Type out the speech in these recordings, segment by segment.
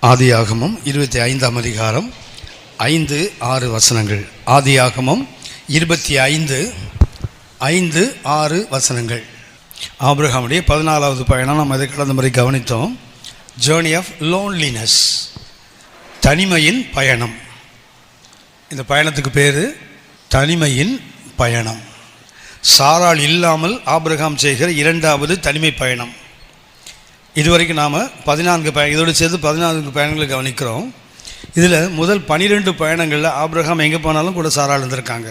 ஆதியாகமம் 25ஆம் அதிகாரம் 5-6 வசனங்கள். ஆதியாகமம் 25:5-6 வசனங்கள். ஆபிரகாமுடைய 14வது பயணம். நம்ம இதை கடந்த முறை கவனித்தோம். ஜேர்னி ஆஃப் லோன்லினஸ், தனிமையின் பயணம். இந்த பயணத்துக்கு பேர் தனிமையின் பயணம். சாராள் இல்லாமல் ஆபிரகாம் செய்கிற 2வது தனிமை பயணம். இதுவரைக்கும் நாம் 14 இதோடு சேர்த்து 14 பயணங்களை கவனிக்கிறோம். இதில் முதல் 12 பயணங்களில் ஆபிரகாம் எங்கே போனாலும் கூட சாராள் இருந்திருக்காங்க.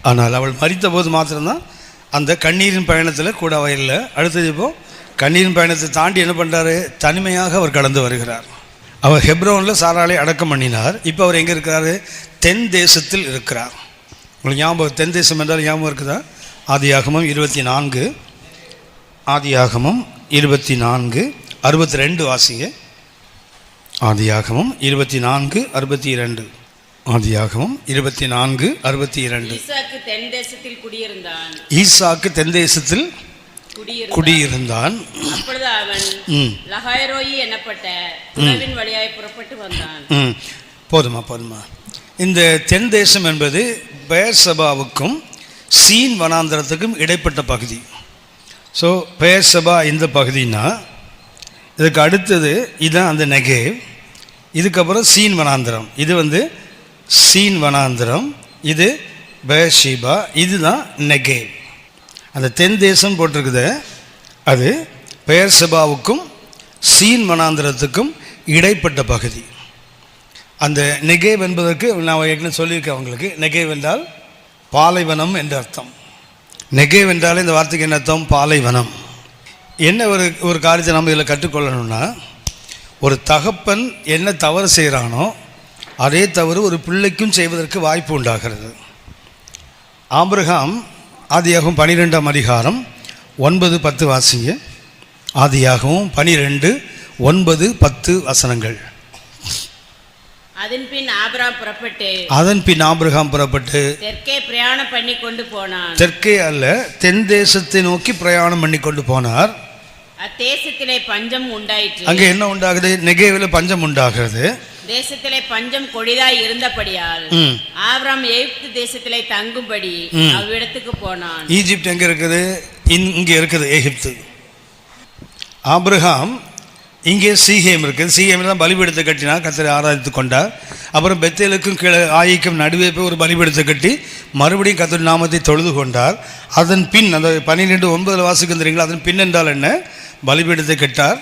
ஆனால் அவள் மரித்த போது மாத்திரம்தான் அந்த கண்ணீரின் பயணத்தில் கூட அவள் இல்லை. அடுத்தது இப்போது கண்ணீரின் பயணத்தை தாண்டி என்ன பண்ணுறாரு? தனிமையாக அவர் கடந்து வருகிறார். அவர் ஹெப்ரோனில் சாராளை அடக்கம் பண்ணினார். இப்போ அவர் எங்கே இருக்கிறாரு? தென் தேசத்தில் இருக்கிறார். உங்களுக்கு ஞாபகம், தென் தேசம் என்றால் ஞாபகம் இருக்குதா? ஆதியாகமம் 24, ஆதியாகமம் 24:62 வாசிங்க. ஆதியாகமம் 24:62. ஆதியாகமம் 24:62. ஈசாக்கு தென் தேசத்தில் குடியிருந்தான். ஈசாக்கு தென் தேசத்தில் குடியிருந்தான். அப்பொழுது அவன் லகாய்ரோயி எனப்பட்ட துறவின் வழியாய் புறப்பட்டு வந்தான். போதுமா. இந்த தென் தேசம் என்பது பெயர்சபாவுக்கும் சீன் வனாந்தரத்துக்கும் இடைப்பட்ட பகுதி. ஸோ பெயர்சபா இந்த பகுதினா, இதுக்கு அடுத்தது இதுதான் அந்த நெகேவ். இதுக்கப்புறம் சீன் வனாந்திரம். இது சீன் வனாந்திரம், இது பெயர்ஷிபா, இதுதான் நெகேவ். அந்த தென் தேசம் போட்டிருக்குது, அது பெயர்சபாவுக்கும் சீன் வனாந்திரத்துக்கும் இடைப்பட்ட பகுதி. அந்த நெகேவ் என்பதற்கு நான் ஏற்கனவே சொல்லியிருக்கேன் அவங்களுக்கு. நெகேவ் என்றால் பாலைவனம் என்ற அர்த்தம். நெகேவ் என்றாலே இந்த வார்த்தைக்கு என்ன அர்த்தம்? பாலைவனம். என்ன ஒரு காரியத்தை நம்ம இதில் கற்றுக்கொள்ளணும்னா, ஒரு தகப்பன் என்ன தவறு செய்கிறானோ அதே தவறு ஒரு பிள்ளைக்கும் செய்வதற்கு வாய்ப்பு உண்டாகிறது. ஆபிரகாம் ஆதியாகமம் 12ஆம் அதிகாரம் 9-10 வாசிங்க. ஆதியாகமம் 12:9-10 வசனங்கள். அதன் பின் ஆபிரகாம் புறப்பட்டு தெற்கே பிரயாணம் பண்ணி கொண்டு போனான். தெற்கே அல்ல, தென் தேசத்தை நோக்கி பிரயாணம் பண்ணி கொண்டு போனார். அத்தேசத்திலே பஞ்சம் உண்டாயிற்று. அங்கே என்ன உண்டாகுது? நெகேவில் பஞ்சம் உண்டாகிறது. தேசத்திலே பஞ்சம் கொடிதாய் இருந்தபடியால் ஆபிரகாம் எகிப்து தேசத்திலே தங்கும்படி அவ்விடத்துக்கு போனான். ஈஜிப்ட் எங்க இருக்குது? இங்கே இருக்குது எகிப்து. ஆபிரகாம் இங்கே சீகேம் இருக்குது. சீகேமில் தான் பலிபீடத்தை கட்டினா, கர்த்தரை ஆராதித்து கொண்டார். அப்புறம் பெத்தேலுக்கும் கீழே ஆயிக்கும் நடுவே போய் ஒரு பலிபீடத்தை கட்டி மறுபடியும் கர்த்தர் நாமத்தை தொழுது கொண்டார். அதன் பின் அந்த 12:9 வாசிக்கும் தெரியுங்களா? அதன் பின் என்றால் என்ன? பலிபீடத்தை கட்டார்,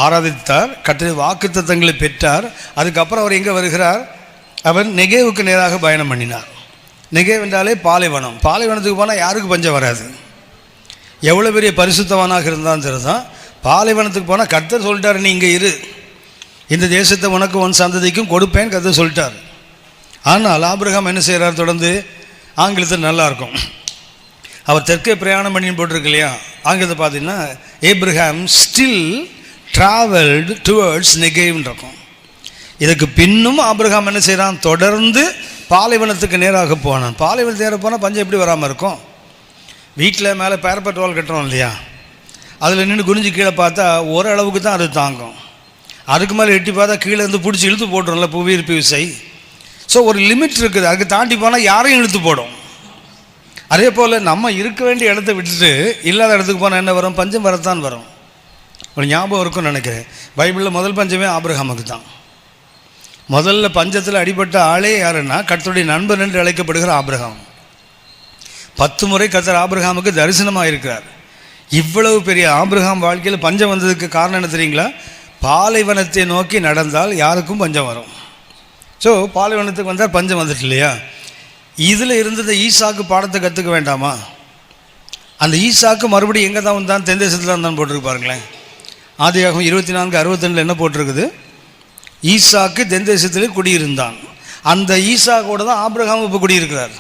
ஆராதித்தார், கர்த்தரை வாக்குத்தத்தங்களை பெற்றார். அதுக்கப்புறம் அவர் எங்கே வருகிறார்? அவர் நெகேவுக்கு நேராக பயணம் பண்ணினார். நெகேவ் என்றாலே பாலைவனம். பாலைவனத்துக்கு போனால் யாருக்கு பஞ்சம் வராது. எவ்வளோ பெரிய பரிசுத்தவனாக இருந்தாலும் சரிதான், பாலைவனத்துக்கு போனால் கர்த்தர் சொல்லிட்டார், நீ இங்கே இரு, இந்த தேசத்தை உனக்கு உன் சந்ததிக்கும் கொடுப்பேன் கர்த்தர் சொல்லிட்டார். ஆனால் ஆபிரகாம் என்ன செய்கிறார்? தொடர்ந்து ஆங்கிலத்தில் நல்லாயிருக்கும், அவர் தெற்கே பிரயாணம் பண்ணி போட்டிருக்கு இல்லையா? ஆங்கிலத்தை பார்த்தீங்கன்னா ஏப்ரஹாம் ஸ்டில் ட்ராவல்டு டுவர்ட்ஸ் நெகேவ்னு இருக்கும். இதுக்கு பின்னும் ஆபிரகாம் என்ன செய்கிறான்? தொடர்ந்து பாலைவனத்துக்கு நேராக போனான். பாலைவனத்துக்கு நேராக போனால் பஞ்சம் எப்படி வராமல் இருக்கும்? வீட்டில் மேலே பேரப்பட் வால் கட்டுறோம் இல்லையா? அதில் நின்று குனிஞ்சு கீழே பார்த்தா ஓரளவுக்கு தான் அது தாங்கும். அதுக்கு மேலே எட்டி பார்த்தா கீழே இருந்து பிடிச்சி இழுத்து போட்டுரும்ல, புவியீர்ப்பு விசை. ஸோ ஒரு லிமிட் இருக்குது, அதுக்கு தாண்டி போனால் யாரையும் இழுத்து போடும். அதே போல் நம்ம இருக்க வேண்டிய இடத்த விட்டுட்டு இல்லாத இடத்துக்கு போனால் என்ன வரும்? பஞ்சம் வரத்தான் வரும். ஒரு ஞாபகம் இருக்கும்னு நினைக்கிறேன், பைபிளில் முதல் பஞ்சமே ஆபிரகாமுக்கு தான். முதல்ல பஞ்சத்தில் அடிபட்ட ஆளே யாருன்னா கர்த்தருடைய நண்பன் என்று அழைக்கப்படுகிற ஆபிரகாம். 10 முறை கர்த்தர் ஆபிரகாமுக்கு தரிசனமாக இருக்கிறார். இவ்வளவு பெரிய ஆபிரகாம் வாழ்க்கையில் பஞ்சம் வந்ததுக்கு காரணம் என்ன தெரியுங்களா? பாலைவனத்தை நோக்கி நடந்தால் யாருக்கும் பஞ்சம் வரும். ஸோ பாலைவனத்துக்கு வந்தால் பஞ்சம் வந்துட்டு இல்லையா? இதில் இருந்தது ஈசாக்கு பாடத்தை கற்றுக்க வேண்டாமா? அந்த ஈசாக்கு மறுபடியும் எங்கே தான் வந்தான்? தென் தேசத்தில் தான் போட்டிருக்கு பாருங்களேன். ஆதியாகமம் 24:62 என்ன போட்டிருக்குது? ஈசாக்கு தென் தேசத்திலே குடியிருந்தான். அந்த ஈசாக்கோட தான் ஆபிரகாம் இப்போ குடியிருக்கிறார்.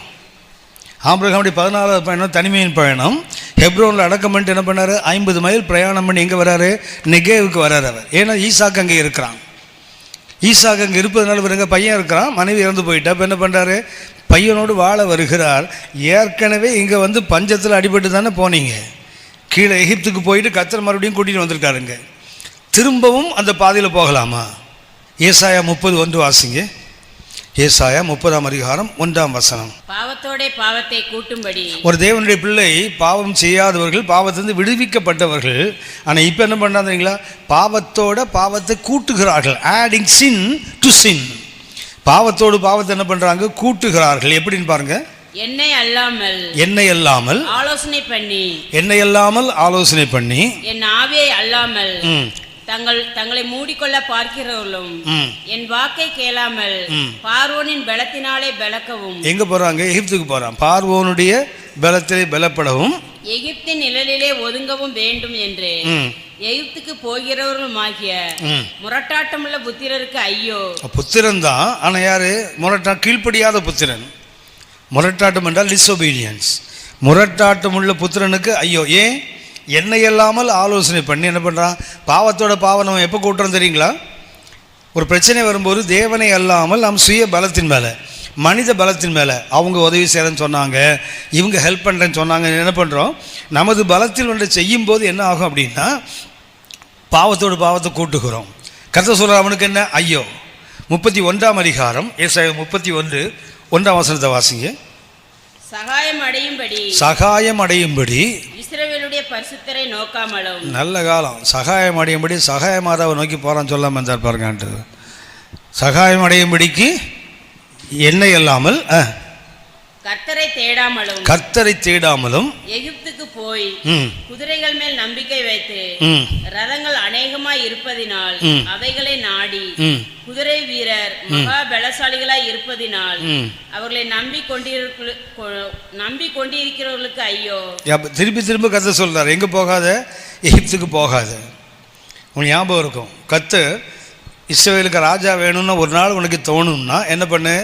ஆபிரகாமுடைய 14வது பயணம் தனிமையின் பயணம். ஹெப்ரோனில் அடக்கம் பண்ணிட்டு என்ன பண்ணார்? 50 மைல் பிரயாணம் பண்ணி எங்கே வராரு? நெகேவுக்கு வராரு அவர். ஏன்னா ஈசாக்கு அங்கே இருக்கிறான். ஈசாக்கு அங்கே இருப்பதுனால இவருங்க பையன் இருக்கிறான், மனைவி இறந்து போயிட்டா. இப்போ என்ன பண்ணுறாரு? பையனோடு வாழ வருகிறார். ஏற்கனவே இங்கே பஞ்சத்தில் அடிபட்டு தானே போனீங்க. கீழே எகிப்துக்கு போயிட்டு கர்த்தர் மறுபடியும் கூட்டிகிட்டு வந்திருக்காருங்க. திரும்பவும் அந்த பாதையில் போகலாமா? ஏசாயா 30:1 வாசிங்க. ஏசாயா 30:1 பாவத்தோட பாவத்தை கூட்டும்படி. ஒரு தேவனுடைய பிள்ளை பாவம் செய்யாதவர்கள், பாவத்திலிருந்து விடுவிக்கப்பட்டவர்கள். ஆனால் இப்போ என்ன பண்ணாதீங்களா? பாவத்தோட பாவத்தை கூட்டுகிறார்கள். ஆடிங் சின் டு சின். பாவத்தோடு பாவத்தை என்ன பண்றாங்க? கூட்டுகிறார்கள். எப்படின்னு பாருங்க. என்னை அல்லாமல் ஆலோசனை பண்ணி என் ஆவியை அல்லாமல் தங்களை மூடிக்கொள்ள பார்க்கிறவர்களும் என் வாக்கை கேளாமல் பார்வோனின் பலத்தினாலே பலக்கவும். எங்க போறாங்க? எகிப்துக்கு போறான். பார்வோனுடைய பலத்திலே பலப்படவும், எகிப்தின் நிழலிலே ஒதுங்கவும் வேண்டும் என்று எகிப்துக்கு போகிறவர்களுமாகிய முரட்டாட்டமுள்ள புத்திரருக்கு ஐயோ. புத்திரன் தான், ஆனா யாரு? கீழ்ப்படியாத புத்திரன். முரட்டாட்டம் என்றால் டிஸ்ஒபீடியன்ஸ். முரட்டாட்டம் உள்ள புத்திரனுக்கு ஐயோ. ஏன்? என்னை இல்லாமல் ஆலோசனை பண்ணி என்ன பண்ணுறான்? பாவத்தோட பாவம் நம்ம எப்போ கூட்டுறோம் தெரியுங்களா? ஒரு பிரச்சனை வரும்போது தேவனை அல்லாமல் நாம் சுய பலத்தின் மேலே, மனித பலத்தின் மேலே, அவங்க உதவி செய்கிறேன்னு சொன்னாங்க, இவங்க ஹெல்ப் பண்ணுறேன்னு சொன்னாங்க, என்ன பண்ணுறோம்? நமது பலத்தில் ஒன்றை செய்யும்போது என்ன ஆகும் அப்படின்னா பாவத்தோடு பாவத்தை கூட்டுகிறோம். கர்த்தர் சொல்கிற அவனுக்கு என்ன? ஐயோ. 31 ஏசாயா 31:1 வாசிங்க. சகாயம் அடையும்படி இஸ்ரவேலுடைய பரிசுத்தரை நோக்காமலும். நல்ல காலம். சகாயம் அடையும்படி சகாய மாதாவை நோக்கி போறான்னு சொல்லாம இருந்தார் பாருங்க. சகாயம் அடையும்படிக்கு என்னை இல்லாமல் கர்த்தரை தேடாமலும் எகிப்துக்கு போய் குதிரைகள் மேல் நம்பிக்கை வைத்து ரதங்கள் அநேகமாய் இருப்பதினால் அவைகளை நாடி குதிரை வீரர் மகா பலசாலிகளாய் இருப்பதினால் அவர்களை நம்பி கொண்டிருக்கிறவர்களுக்கு ஐயோ. திரும்ப கர்த்தர் சொல்றாரு, எங்க போகாத? எகிப்துக்கு போகாத. உன் ஞாபகம் இருக்கும், கர்த்தர் இஸ்ரவேலுக்கு ராஜா வேணும்னா ஒரு நாள் உனக்கு தோணும்னா என்ன பண்ணு?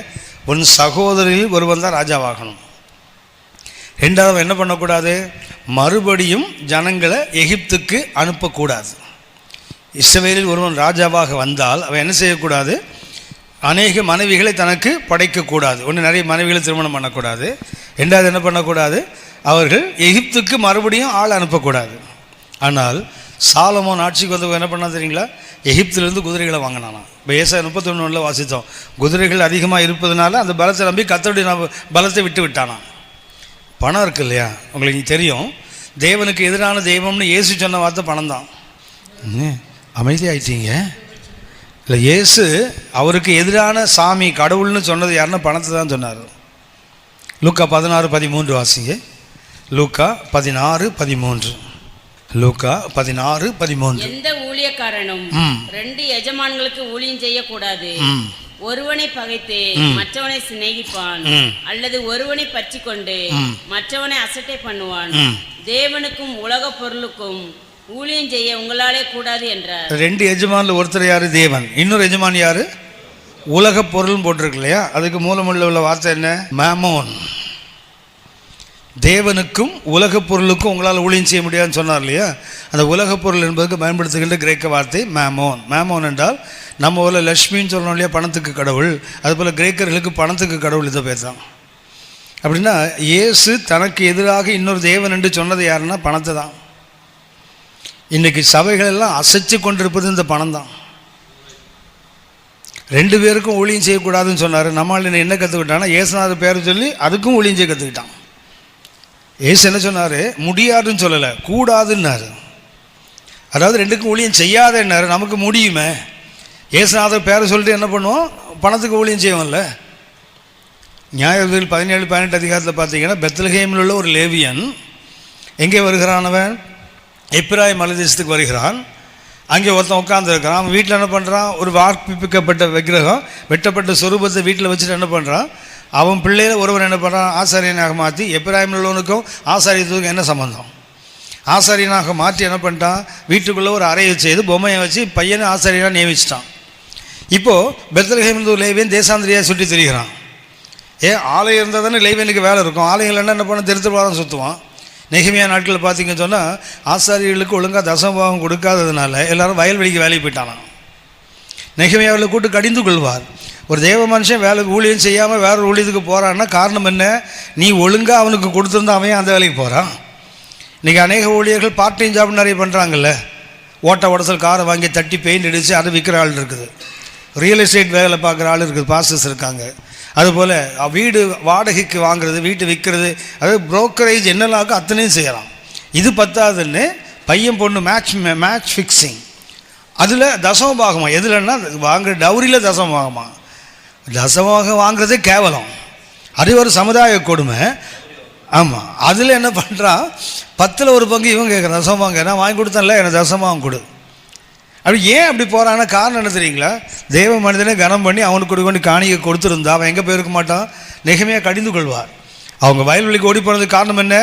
உன் சகோதரில் ஒருவன் தான் ராஜாவாகணும். ரெண்டாவது என்ன பண்ணக்கூடாது? மறுபடியும் ஜனங்களை எகிப்துக்கு அனுப்பக்கூடாது. இஸ்ரவேலில் ஒருவன் ராஜாவாக வந்தால் அவன் என்ன செய்யக்கூடாது? அநேக மனைவிகளை தனக்கு படைக்கக்கூடாது. ஒன்று, நிறைய மனைவிகளை திருமணம் பண்ணக்கூடாது. ரெண்டாவது என்ன பண்ணக்கூடாது? அவர்கள் எகிப்துக்கு மறுபடியும் ஆள் அனுப்பக்கூடாது. ஆனால் சாலமோன் ஆட்சிக்கு வந்து என்ன பண்ணா தெரியுங்களா? எகிப்திலிருந்து குதிரைகளை வாங்கினானா. இப்போ ஏசாயா 31 வாசித்தோம். குதிரைகள் அதிகமாக இருப்பதனால அந்த பலத்தை நம்பி கர்த்தருடைய பலத்தை விட்டு விட்டானா. பணம் இருக்கு இல்லையா? உங்களுக்கு தெரியும், தேவனுக்கு எதிரான தெய்வம்னு இயேசு சொன்ன வார்த்தை பணம் தான். அமைதியாயிட்டீங்க இல்லை? இயேசு அவருக்கு எதிரான சாமி கடவுள்னு சொன்னது யாருன்னா பணத்தை தான் சொன்னார். லூக்கா 16:13 வாசிங்க. லூக்கா 16:13. லூக்கா 16:13. எந்த ஊழியக்காரனும் 2 எஜமான்களுக்கு ஊழியம் செய்யக்கூடாது. ஒருவனை பகைத்து மற்றவனை சிநேகிப்பான், அல்லது ஒருவனை பற்றி கொண்டு மற்றவனை அசட்டை பண்ணுவான். தேவனுக்கும் உலக பொருளுக்கும் ஊழியம் செய்ய உங்களாலே கூடாது என்றார். 2 எஜமான்ல ஒருத்தர் யாரு? தேவன். இன்னொரு எஜமான் யாரு? உலக பொருள் போட்டிருக்கு இல்லையா? அதுக்கு மூலமுள்ள வார்த்தை என்ன? மேமோன். தேவனுக்கும் உலக பொருளுக்கும் உங்களால் ஊழியம் செய்ய முடியாதுன்னு சொன்னார் இல்லையா? அந்த உலக பொருள் என்பதுக்கு பயன்படுத்துகின்ற கிரேக்க வார்த்தை மேமோன். மேமோன் என்றால் நம்ம ஊரில் லக்ஷ்மின்னு சொல்கிறோம் இல்லையா, பணத்துக்கு கடவுள். அதுபோல் கிரேக்கர்களுக்கு பணத்துக்கு கடவுள் இதை பேர் தான். அப்படின்னா இயேசு தனக்கு எதிராக இன்னொரு தேவன் என்று சொன்னது யாருன்னா பணத்தை தான். இன்றைக்கி சபைகள் எல்லாம் அசைச்சு கொண்டிருப்பது இந்த பணம் தான். 2 பேருக்கும் ஊழியம் செய்யக்கூடாதுன்னு சொன்னார். நம்மளால் என்ன கற்றுக்கிட்டான்னா இயேசுநாதர் பேரை சொல்லி அதுக்கும் ஊழியம் செய்ய கற்றுக்கிட்டான். ஏசு என்ன சொன்னார்? முடியாதுன்னு சொல்லலை, கூடாதுன்னாரு. அதாவது 2க்கும் ஊழியம் செய்யாதேன்னாரு. நமக்கு முடியுமே. ஏசுநாதர் பேரை சொல்லிட்டு என்ன பண்ணுவோம்? பணத்துக்கு ஊழியம் செய்வோம்ல. நியாயாதிபதிகள் 17-18 பார்த்தீங்கன்னா பெத்லகேமில் உள்ள ஒரு லேவியன் எங்கே வருகிறானவன்? எப்பிராயிம் மலைதேசத்துக்கு வருகிறான். அங்கே ஒருத்தன் உட்காந்துருக்கிறான். அவன் வீட்டில் என்ன பண்ணுறான்? ஒரு வார்ப்பிக்கப்பட்ட விக்கிரகம், வெட்டப்பட்ட சொரூபத்தை வீட்டில் வச்சுட்டு என்ன பண்ணுறான்? அவன் பிள்ளையில ஒருவன் என்ன பண்ணுறான்? ஆசாரியனாக மாற்றி. எப்பிராயிம் உள்ளவனுக்கும் ஆசாரியத்துக்கும் என்ன சம்பந்தம்? ஆசாரியனாக மாற்றி என்ன பண்ணிட்டான்? வீட்டுக்குள்ளே ஒரு அறையை செய்து பொம்மையை வச்சு பையனை ஆசாரியனாக நியமிச்சிட்டான். இப்போது பெத்லகேம் லேவியன் தேசாந்திரியாக சுற்றி திரிகிறான். ஆலயம் இருந்தால் தானே லேவியனுக்கு வேலை இருக்கும். ஆலயங்கள் என்ன பண்ண திருத்தவாதம் சுற்றுவான். நெகமியா நாட்களில் பார்த்தீங்கன்னு சொன்னால் ஆசாரியர்களுக்கு ஒழுங்காக தசமபாகம் கொடுக்காததுனால எல்லாரும் வயல்வெளிக்கு வேலைக்கு போயிட்டானான். நெகமியாவில் கூட்டு கடிந்து கொள்வார். ஒரு தேவ மனுஷன் வேலை ஊழியம் செய்யாமல் வேறு ஊழியத்துக்கு போகிறான்னா காரணம் என்ன? நீ ஒழுங்காக அவனுக்கு கொடுத்துருந்தா அவன் அந்த வேலைக்கு போகிறான். இன்றைக்கி அநேக ஊழியர்கள் பார்ட் டைம் ஜாப் நிறைய பண்ணுறாங்கல்ல. ஓட்ட உடசல் காரை வாங்கி தட்டி பெயிண்ட் அடித்து அதை விற்கிற ஆள் இருக்குது. ரியல் எஸ்டேட் வேலை பார்க்குற ஆள் இருக்குது, பாஸ்டர்ஸ் இருக்காங்க. அதுபோல் வீடு வாடகைக்கு வாங்குறது, வீட்டு விற்கிறது, அதாவது புரோக்கரேஜ் என்னெல்லாம் அத்தனையும் செய்யலாம். இது பத்தாதுன்னு பையன் பொண்ணு மேட்ச் ஃபிக்ஸிங், அதில் தசமபாகமா, எதுலன்னா வாங்குற டவுரியில் தசமபாகமா. தசமபாகம் வாங்குறதே கேவலம், அது ஒரு சமுதாய கொடுமை. ஆமாம், அதில் என்ன பண்ணுறான், 10ல் 1 பங்கு இவன் கேட்குறான் தசமபாகம். நான் வாங்கி கொடுத்தேன்ல, எனக்கு தசமபாகம் கொடு. அப்படி ஏன் அப்படி போகிறான்னா காரணம் என்ன தெரியுங்களா? தேவ மனிதனை கனம் பண்ணி அவனுக்கு கொண்டு காணிக்கை கொடுத்துருந்தா அவன் எங்கே போயிருக்க மாட்டான், நெகமையாக கடிந்து கொள்வார். அவங்க வயல்வெளிக்கு ஓடி போனதுக்கு காரணம் என்ன?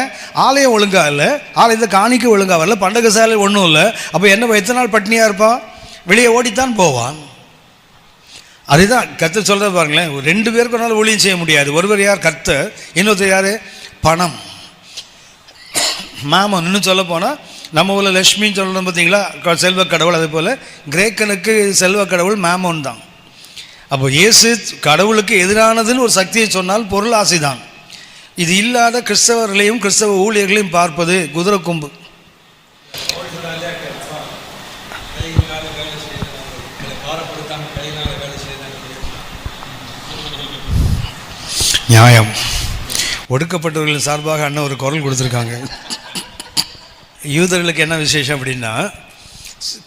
ஆலயம் ஒழுங்காக இல்லை, ஆலயத்தை காணிக்கை ஒழுங்காக வரல, பண்டக சாலை ஒன்றும் இல்லை. அப்போ என்ன, எத்தனை நாள் பட்னியாக இருப்பான்? வெளியே ஓடித்தான் போவான். அதுதான் கர்த்தர் சொல்கிறது பாருங்களேன். 2 பேருக்கு ஒன்றால் ஊழியம் செய்ய முடியாது. ஒருவர் யார்? கர்த்தர். இன்னொருத்தர் யார்? பணம், மாமன். இன்னும் சொல்ல போனால் நம்ம ஊரில் லக்ஷ்மின்னு சொல்லணும் பார்த்தீங்களா, செல்வ கடவுள். அதே போல் கிரேக்கனுக்கு செல்வ கடவுள் மேமோன் தான். அப்போ இயேசு கடவுளுக்கு எதிரானதுன்னு ஒரு சக்தியை சொன்னால் பொருள் ஆசை தான். இது இல்லாத கிறிஸ்தவர்களையும் கிறிஸ்தவ ஊழியர்களையும் பார்ப்பது குதிரை கொம்பு. நியாயம். ஒடுக்கப்பட்டவர்களின் சார்பாக அண்ணன் ஒரு குரல் கொடுத்துருக்காங்க. யூதர்களுக்கு என்ன விசேஷம் அப்படின்னா,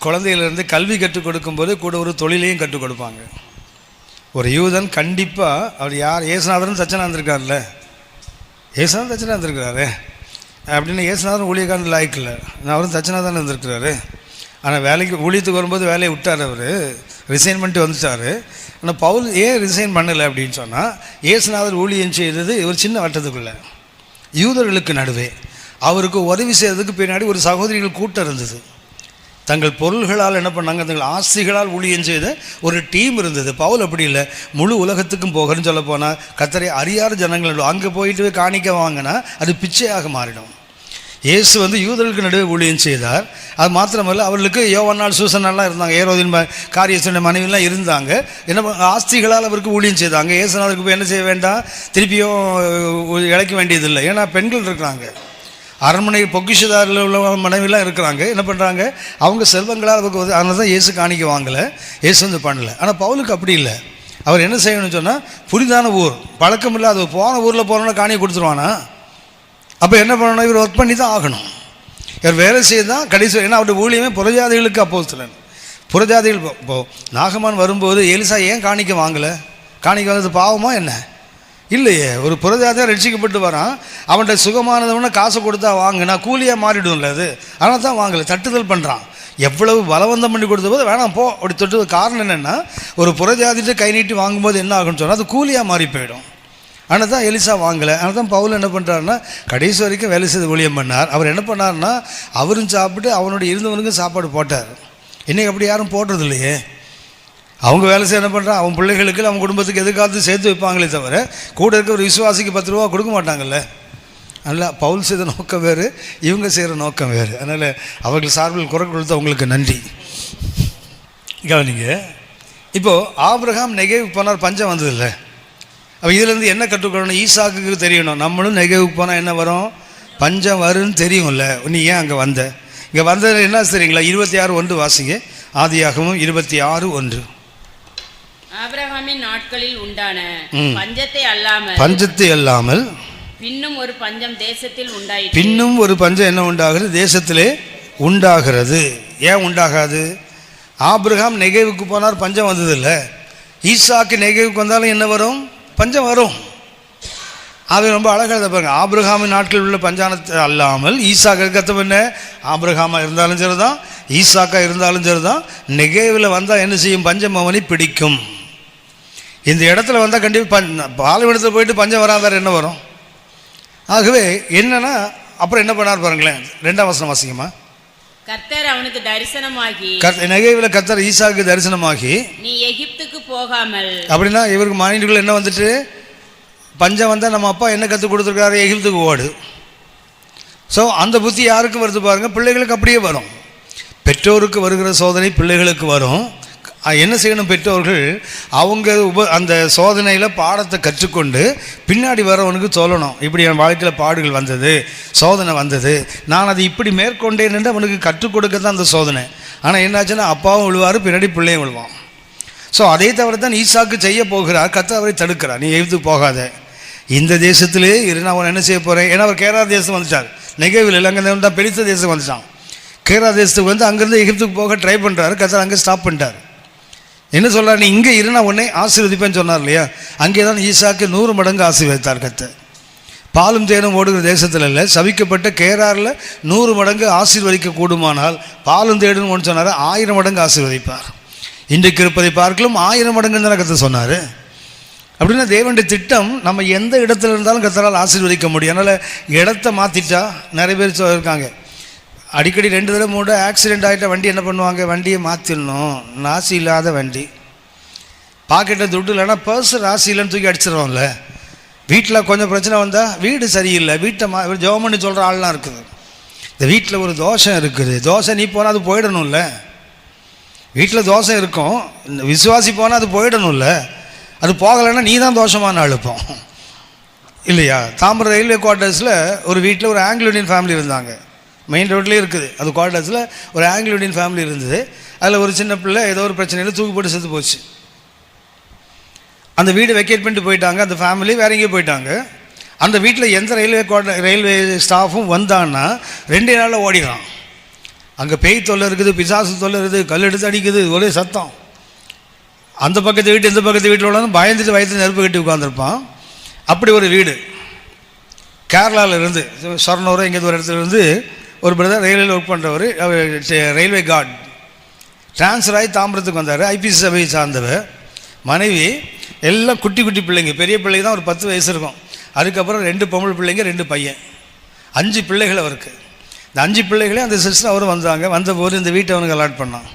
குழந்தையிலேருந்து கல்வி கற்றுக் கொடுக்கும்போது கூட ஒரு தொழிலையும் கற்றுக் கொடுப்பாங்க. ஒரு யூதன் கண்டிப்பாக அவர் யார், ஏசுநாதரும் தச்சனாக இருந்திருக்காருல்ல, ஏசுநாதன் தச்சனாக இருந்திருக்கிறாரு அப்படின்னு. ஏசுநாதன் ஊழியக்காரன் லாய்க்கில்லை, நான் அவரும் தச்சனாக தானே இருந்திருக்கிறாரு. ஆனால் வேலைக்கு ஊழியத்துக்கு வரும்போது வேலையை விட்டார், அவர் ரிசைன் பண்ணிட்டு வந்துட்டார். ஆனால் பவுல் ஏன் ரிசைன் பண்ணலை அப்படின்னு சொன்னால், ஏசுநாதர் ஊழியம் செய்தது ஒரு சின்ன வட்டத்துக்குள்ளே யூதர்களுக்கு நடுவே. அவருக்கு உதவி செய்கிறதுக்கு பின்னாடி ஒரு சகோதரிகள் கூட்டம் இருந்தது. தங்கள் பொருள்களால் என்ன பண்ணாங்க, தங்கள் ஆஸ்திகளால் ஊழியம் செய்த ஒரு டீம் இருந்தது. பவுல் அப்படி இல்லை, முழு உலகத்துக்கும் போகிறன்னு சொல்ல போனால் கர்த்தரை அறியாத ஜனங்கள் அங்கே போயிட்டு காணிக்க வாங்கினா அது பிச்சையாக மாறிடும். இயேசு யூதர்களுக்கு நடுவே ஊழியம் செய்தார். அது மாத்திரமல்ல, அவர்களுக்கு யோவானால் சூசனெல்லாம் இருந்தாங்க, ஏரோதின் காரியேசுவின் மனைவிலாம் இருந்தாங்க. என்ன ஆஸ்திகளால் அவருக்கு ஊழியம் செய்தாங்க. இயேசுநாதருக்கு போய் என்ன செய்ய வேண்டாம், திருப்பியும் இழைக்க வேண்டியதில்லை. ஏன்னா பெண்கள் இருக்கிறாங்க, அரண்மனை பொக்கிஷதாரில் உள்ள மனைவிலாம் இருக்கிறாங்க. என்ன பண்ணுறாங்க, அவங்க செல்வங்களால் அவருக்கு அதனால தான் இயேசு காணிக்க வாங்கலை, இயேசு பண்ணலை. ஆனால் பவுலுக்கு அப்படி இல்லை. அவர் என்ன செய்யணும்னு சொன்னால், புரிதான ஊர், பழக்கம் இல்லை, அது போன ஊரில் போனோன்னா காணியை கொடுத்துருவானா? அப்போ என்ன பண்ணணும், இவர் ஒர்க் பண்ணி தான் ஆகணும். இவர் வேலை செய்ய தான் கடைசி. ஏன்னா அவருடைய ஊழியமே புறஜாதிகளுக்கு அப்போஸ்தலன். புறஜாதிகள் இப்போது நாகமான் வரும்போது எலிசா ஏன் காணிக்க வாங்கலை? காணிக்க வாங்கிறது பாவமா என்ன? இல்லையே, ஒரு புறஜாதியாக ரட்சிக்கப்பட்டு வரான், அவன்கிட்ட சுகமானவன காசை கொடுத்தா வாங்கினா கூலியாக மாறிடும்ல அது. ஆனால் தான் வாங்கலை, தட்டுதல் பண்ணுறான். எவ்வளவு பலவந்தம் பண்ணி கொடுத்த போது வேணாம் போ அப்படி தொட்டு. காரணம் என்னென்னா, ஒரு புறஜாதிட்டு கை நீட்டி வாங்கும்போது என்ன ஆகுன்னு சொன்னால் அது கூலியாக மாறி போயிடும். ஆனால் தான் எலிசா வாங்கலை. ஆனால் தான் பவுல் என்ன பண்ணுறாருன்னா, கடைசி வரைக்கும் வேலை செய்து ஊழியம் பண்ணார். அவர் என்ன பண்ணார்னா, அவரும் சாப்பிட்டு அவனுடைய இருந்தவனுக்கும் சாப்பாடு போட்டார். இன்றைக்கி அப்படி யாரும் போடுறது இல்லையே. அவங்க வேலை செய்ய என்ன பண்ணுறான், அவன் பிள்ளைகளுக்கு அவன் குடும்பத்துக்கு எதுக்காவது சேர்த்து வைப்பாங்களே தவிர கூட இருக்க ஒரு விசுவாசிக்கு 10 ரூபா கொடுக்க மாட்டாங்கல்ல. அதனால் பவுல் செய்த நோக்கம் வேறு, இவங்க செய்கிற நோக்கம் வேறு. அதனால் அவர்கள் சார்பில் குரல் கொடுத்த உங்களுக்கு நன்றி. கவனிங்க, இப்போது ஆபிரகாம் நெகேவுக்கு போனார், பஞ்சம் வந்ததில்லை. அப்போ இதுலேருந்து என்ன கற்றுக்கொள்ளணும், ஈசாக்குக்கு தெரியணும். நம்மளும் நெகேவுக்கு போனால் என்ன வரும், பஞ்சம் வரும்னு தெரியும்ல. நீ ஏன் அங்கே வந்த? இங்கே வந்தது என்ன தெரியுங்களா? 26:1 வாசிங்க. ஆதியாகமம் 26:1. ஆபிரகாமின் நாட்களில் உண்டான பஞ்சத்தை அல்லாமல் பின்னும் ஒரு பஞ்சம் தேசத்தில் உண்டாயிற்று. பின்னும் ஒரு பஞ்சம் என்ன உண்டாகிறது, தேசத்திலே உண்டாகிறது. ஏன் உண்டாகாது? ஆபிரகாம் நெகேவுக்கு போனார், பஞ்சம் வந்ததில்லை. ஈசாக்கு நெகேவுக்கு வந்தாலும் என்ன வரும், பஞ்சம் வரும். அது ரொம்ப அழகாக பாருங்க. ஆபிரகாமின் நாட்களில் உள்ள பஞ்சானத்தை அல்லாமல் ஈசாக்கு கத்தம் என்ன, ஆபிரகாமாக இருந்தாலும் சரி தான், ஈசாக்கா இருந்தாலும் சரி தான், நெகேவில் வந்தால் என்ன செய்யும், பஞ்சம் அவனை பிடிக்கும். இந்த இடத்துல வந்தால் கண்டிப்பாக பாலைவனத்தில் போயிட்டு பஞ்சம் வராத வேறு என்ன வரும்? ஆகவே என்னன்னா, அப்புறம் என்ன பண்ணார் பாருங்களேன், 2ஆம் வசனம் வாசிங்கம்மா. கர்த்தர் அவனுக்கு தரிசனமாகி, நெகேவில் கர்த்தர் ஈசாக்கு தரிசனமாகி, நீ எகிப்துக்கு போகாமல். அப்படின்னா இவருக்கு மைண்டுக்குள்ள என்ன வந்துட்டு, பஞ்சம் வந்தால் நம்ம அப்பா என்ன கற்றுக் கொடுத்துருக்காரு, எகிப்துக்கு ஓடு. ஸோ அந்த புத்தி யாருக்கு வருது பாருங்கள், பிள்ளைகளுக்கு அப்படியே வரும். பெற்றோருக்கு வருகிற சோதனை பிள்ளைகளுக்கு வரும். என்ன செய்யணும், பெற்றோர்கள் அவங்க அந்த சோதனையில் பாடத்தை கற்றுக்கொண்டு பின்னாடி வரவனுக்கு சொல்லணும், இப்படி என் வாழ்க்கையில் பாடுகள் வந்தது, சோதனை வந்தது, நான் அதை இப்படி மேற்கொண்டேன் என்று அவனுக்கு கற்றுக் கொடுக்க தான் அந்த சோதனை. ஆனால் என்னாச்சுன்னா அப்பாவும் விழுவார், பின்னாடி பிள்ளையும் விழுவான். ஸோ அதை தவிர தான் ஈசாக்கு செய்ய போகிறார். கர்த்தர் அவரை தடுக்கிறார், நீ எகிப்துக்கு போகாத, இந்த தேசத்திலே இரு, நான் அவன் என்ன செய்ய போகிறேன். ஏன்னா அவர் கேரார் தேசம் வந்துட்டார், நெகேவில் இல்லை, அங்கே தான் பெலிஸ்த தேசம் வந்துட்டான். கேரார் தேசத்துக்கு வந்து அங்கேருந்து எகிப்துக்கு போக ட்ரை பண்ணுறாரு. கர்த்தர் அங்கே ஸ்டாப் பண்ணிட்டார். என்ன சொல்கிறார், நீ இங்கே இரு, நான் உடனே ஆசீர்வதிப்பேன்னு சொன்னார் இல்லையா. அங்கே தான் ஈசாக்கு 100 மடங்கு ஆசீர்வதித்தார் கர்த்தர். பாலும் தேனும் ஓடுகிற தேசத்தில் இல்லை, சபிக்கப்பட்ட கேராரில் 100 மடங்கு ஆசீர்வதிக்க கூடுமானால் பாலும் தேனும் ஒன்று சொன்னார், 1000 மடங்கு ஆசீர்வதிப்பார். இன்றைக்கு இருப்பதை பார்க்கலாம் 1000 மடங்குன்னு தானே கர்த்தர் சொன்னார். அப்படின்னா தேவனுடைய திட்டம் நம்ம எந்த இடத்துல இருந்தாலும் கர்த்தரால் ஆசீர்வதிக்க முடியும். அதனால் இடத்த மாற்றிட்டா நிறைய பேர் இருக்காங்க, அடிக்கடி 2 தடவை 3 ஆக்சிடெண்ட் ஆகிட்ட வண்டி என்ன பண்ணுவாங்க, வண்டியை மாற்றிடணும், ராசி இல்லாத வண்டி, பாக்கெட்டில் துட்டு இல்லைன்னா பர்ஸ் ராசி இல்லைன்னு தூக்கி அடிச்சிடறோம்ல. வீட்டில் கொஞ்சம் பிரச்சனை வந்தால் வீடு சரியில்லை, வீட்டை ஜெபம் பண்ணி சொல்கிற ஆள்லாம் இருக்குது. இந்த வீட்டில் ஒரு தோஷம் இருக்குது, தோசை நீ போனால் அது போயிடணும்ல. வீட்டில் தோசை இருக்கும், விசுவாசி போனால் அது போயிடணும்ல. அது போகலைன்னா நீ தான் தோஷமான அழுப்போம் இல்லையா. தாம்பரம் ரயில்வே குவார்ட்டர்ஸில் ஒரு வீட்டில் ஒரு ஆங்கிலோ இண்டியன் ஃபேமிலி இருந்தாங்க, மெயின் ரோட்லேயே இருக்குது அது குவார்ட்டர்ஸில். ஒரு ஆங்கிலோ இண்டியன் ஃபேமிலி இருந்தது. அதில் ஒரு சின்ன பிள்ளை ஏதோ ஒரு பிரச்சனையில் தூக்கு போட்டு செத்து போச்சு. அந்த வீடு வெக்கேட் பண்ணிட்டு போயிட்டாங்க, அந்த ஃபேமிலி வேற எங்கேயும் போயிட்டாங்க. அந்த வீட்டில் எந்த ரயில்வே ஸ்டாஃபும் வந்தான்னா 2 நாளில் ஓடிடுறான். அங்கே பேய் தொல்லை இருக்குது, பிசாசு தொல்லை இருக்குது, கல் எடுத்து அடிக்குது, ஒரே சத்தம். அந்த பக்கத்து வீட்டு இந்த பக்கத்து வீட்டில் உள்ளவங்க பயந்துட்டு வயது நெருப்பு கட்டி உட்காந்துருப்பான். அப்படி ஒரு வீடு கேரளாவில் இருந்து, சொர்ணூர் எங்கேயாவது ஒரு இடத்துல இருந்து ஒரு பிரதர் ரயில்வேயில் ஒர்க் பண்ணுறவர், ரயில்வே கார்டு ட்ரான்ஸ்ஃபர் ஆகி தாம்பரத்துக்கு வந்தார். ஐபிசி சபையை சார்ந்தவர், மனைவி, எல்லாம் குட்டி குட்டி பிள்ளைங்க, பெரிய பிள்ளைங்க தான் ஒரு 10 வயசு இருக்கும். அதுக்கப்புறம் 2 பொம்பளை பிள்ளைங்க, 2 பையன், 5 பிள்ளைகள் அவருக்கு. இந்த 5 பிள்ளைகளே அந்த சிஸ்டர் அவரும் வந்தாங்க. வந்தபோது இந்த வீட்டை அவனுக்கு அலாட் பண்ணான்.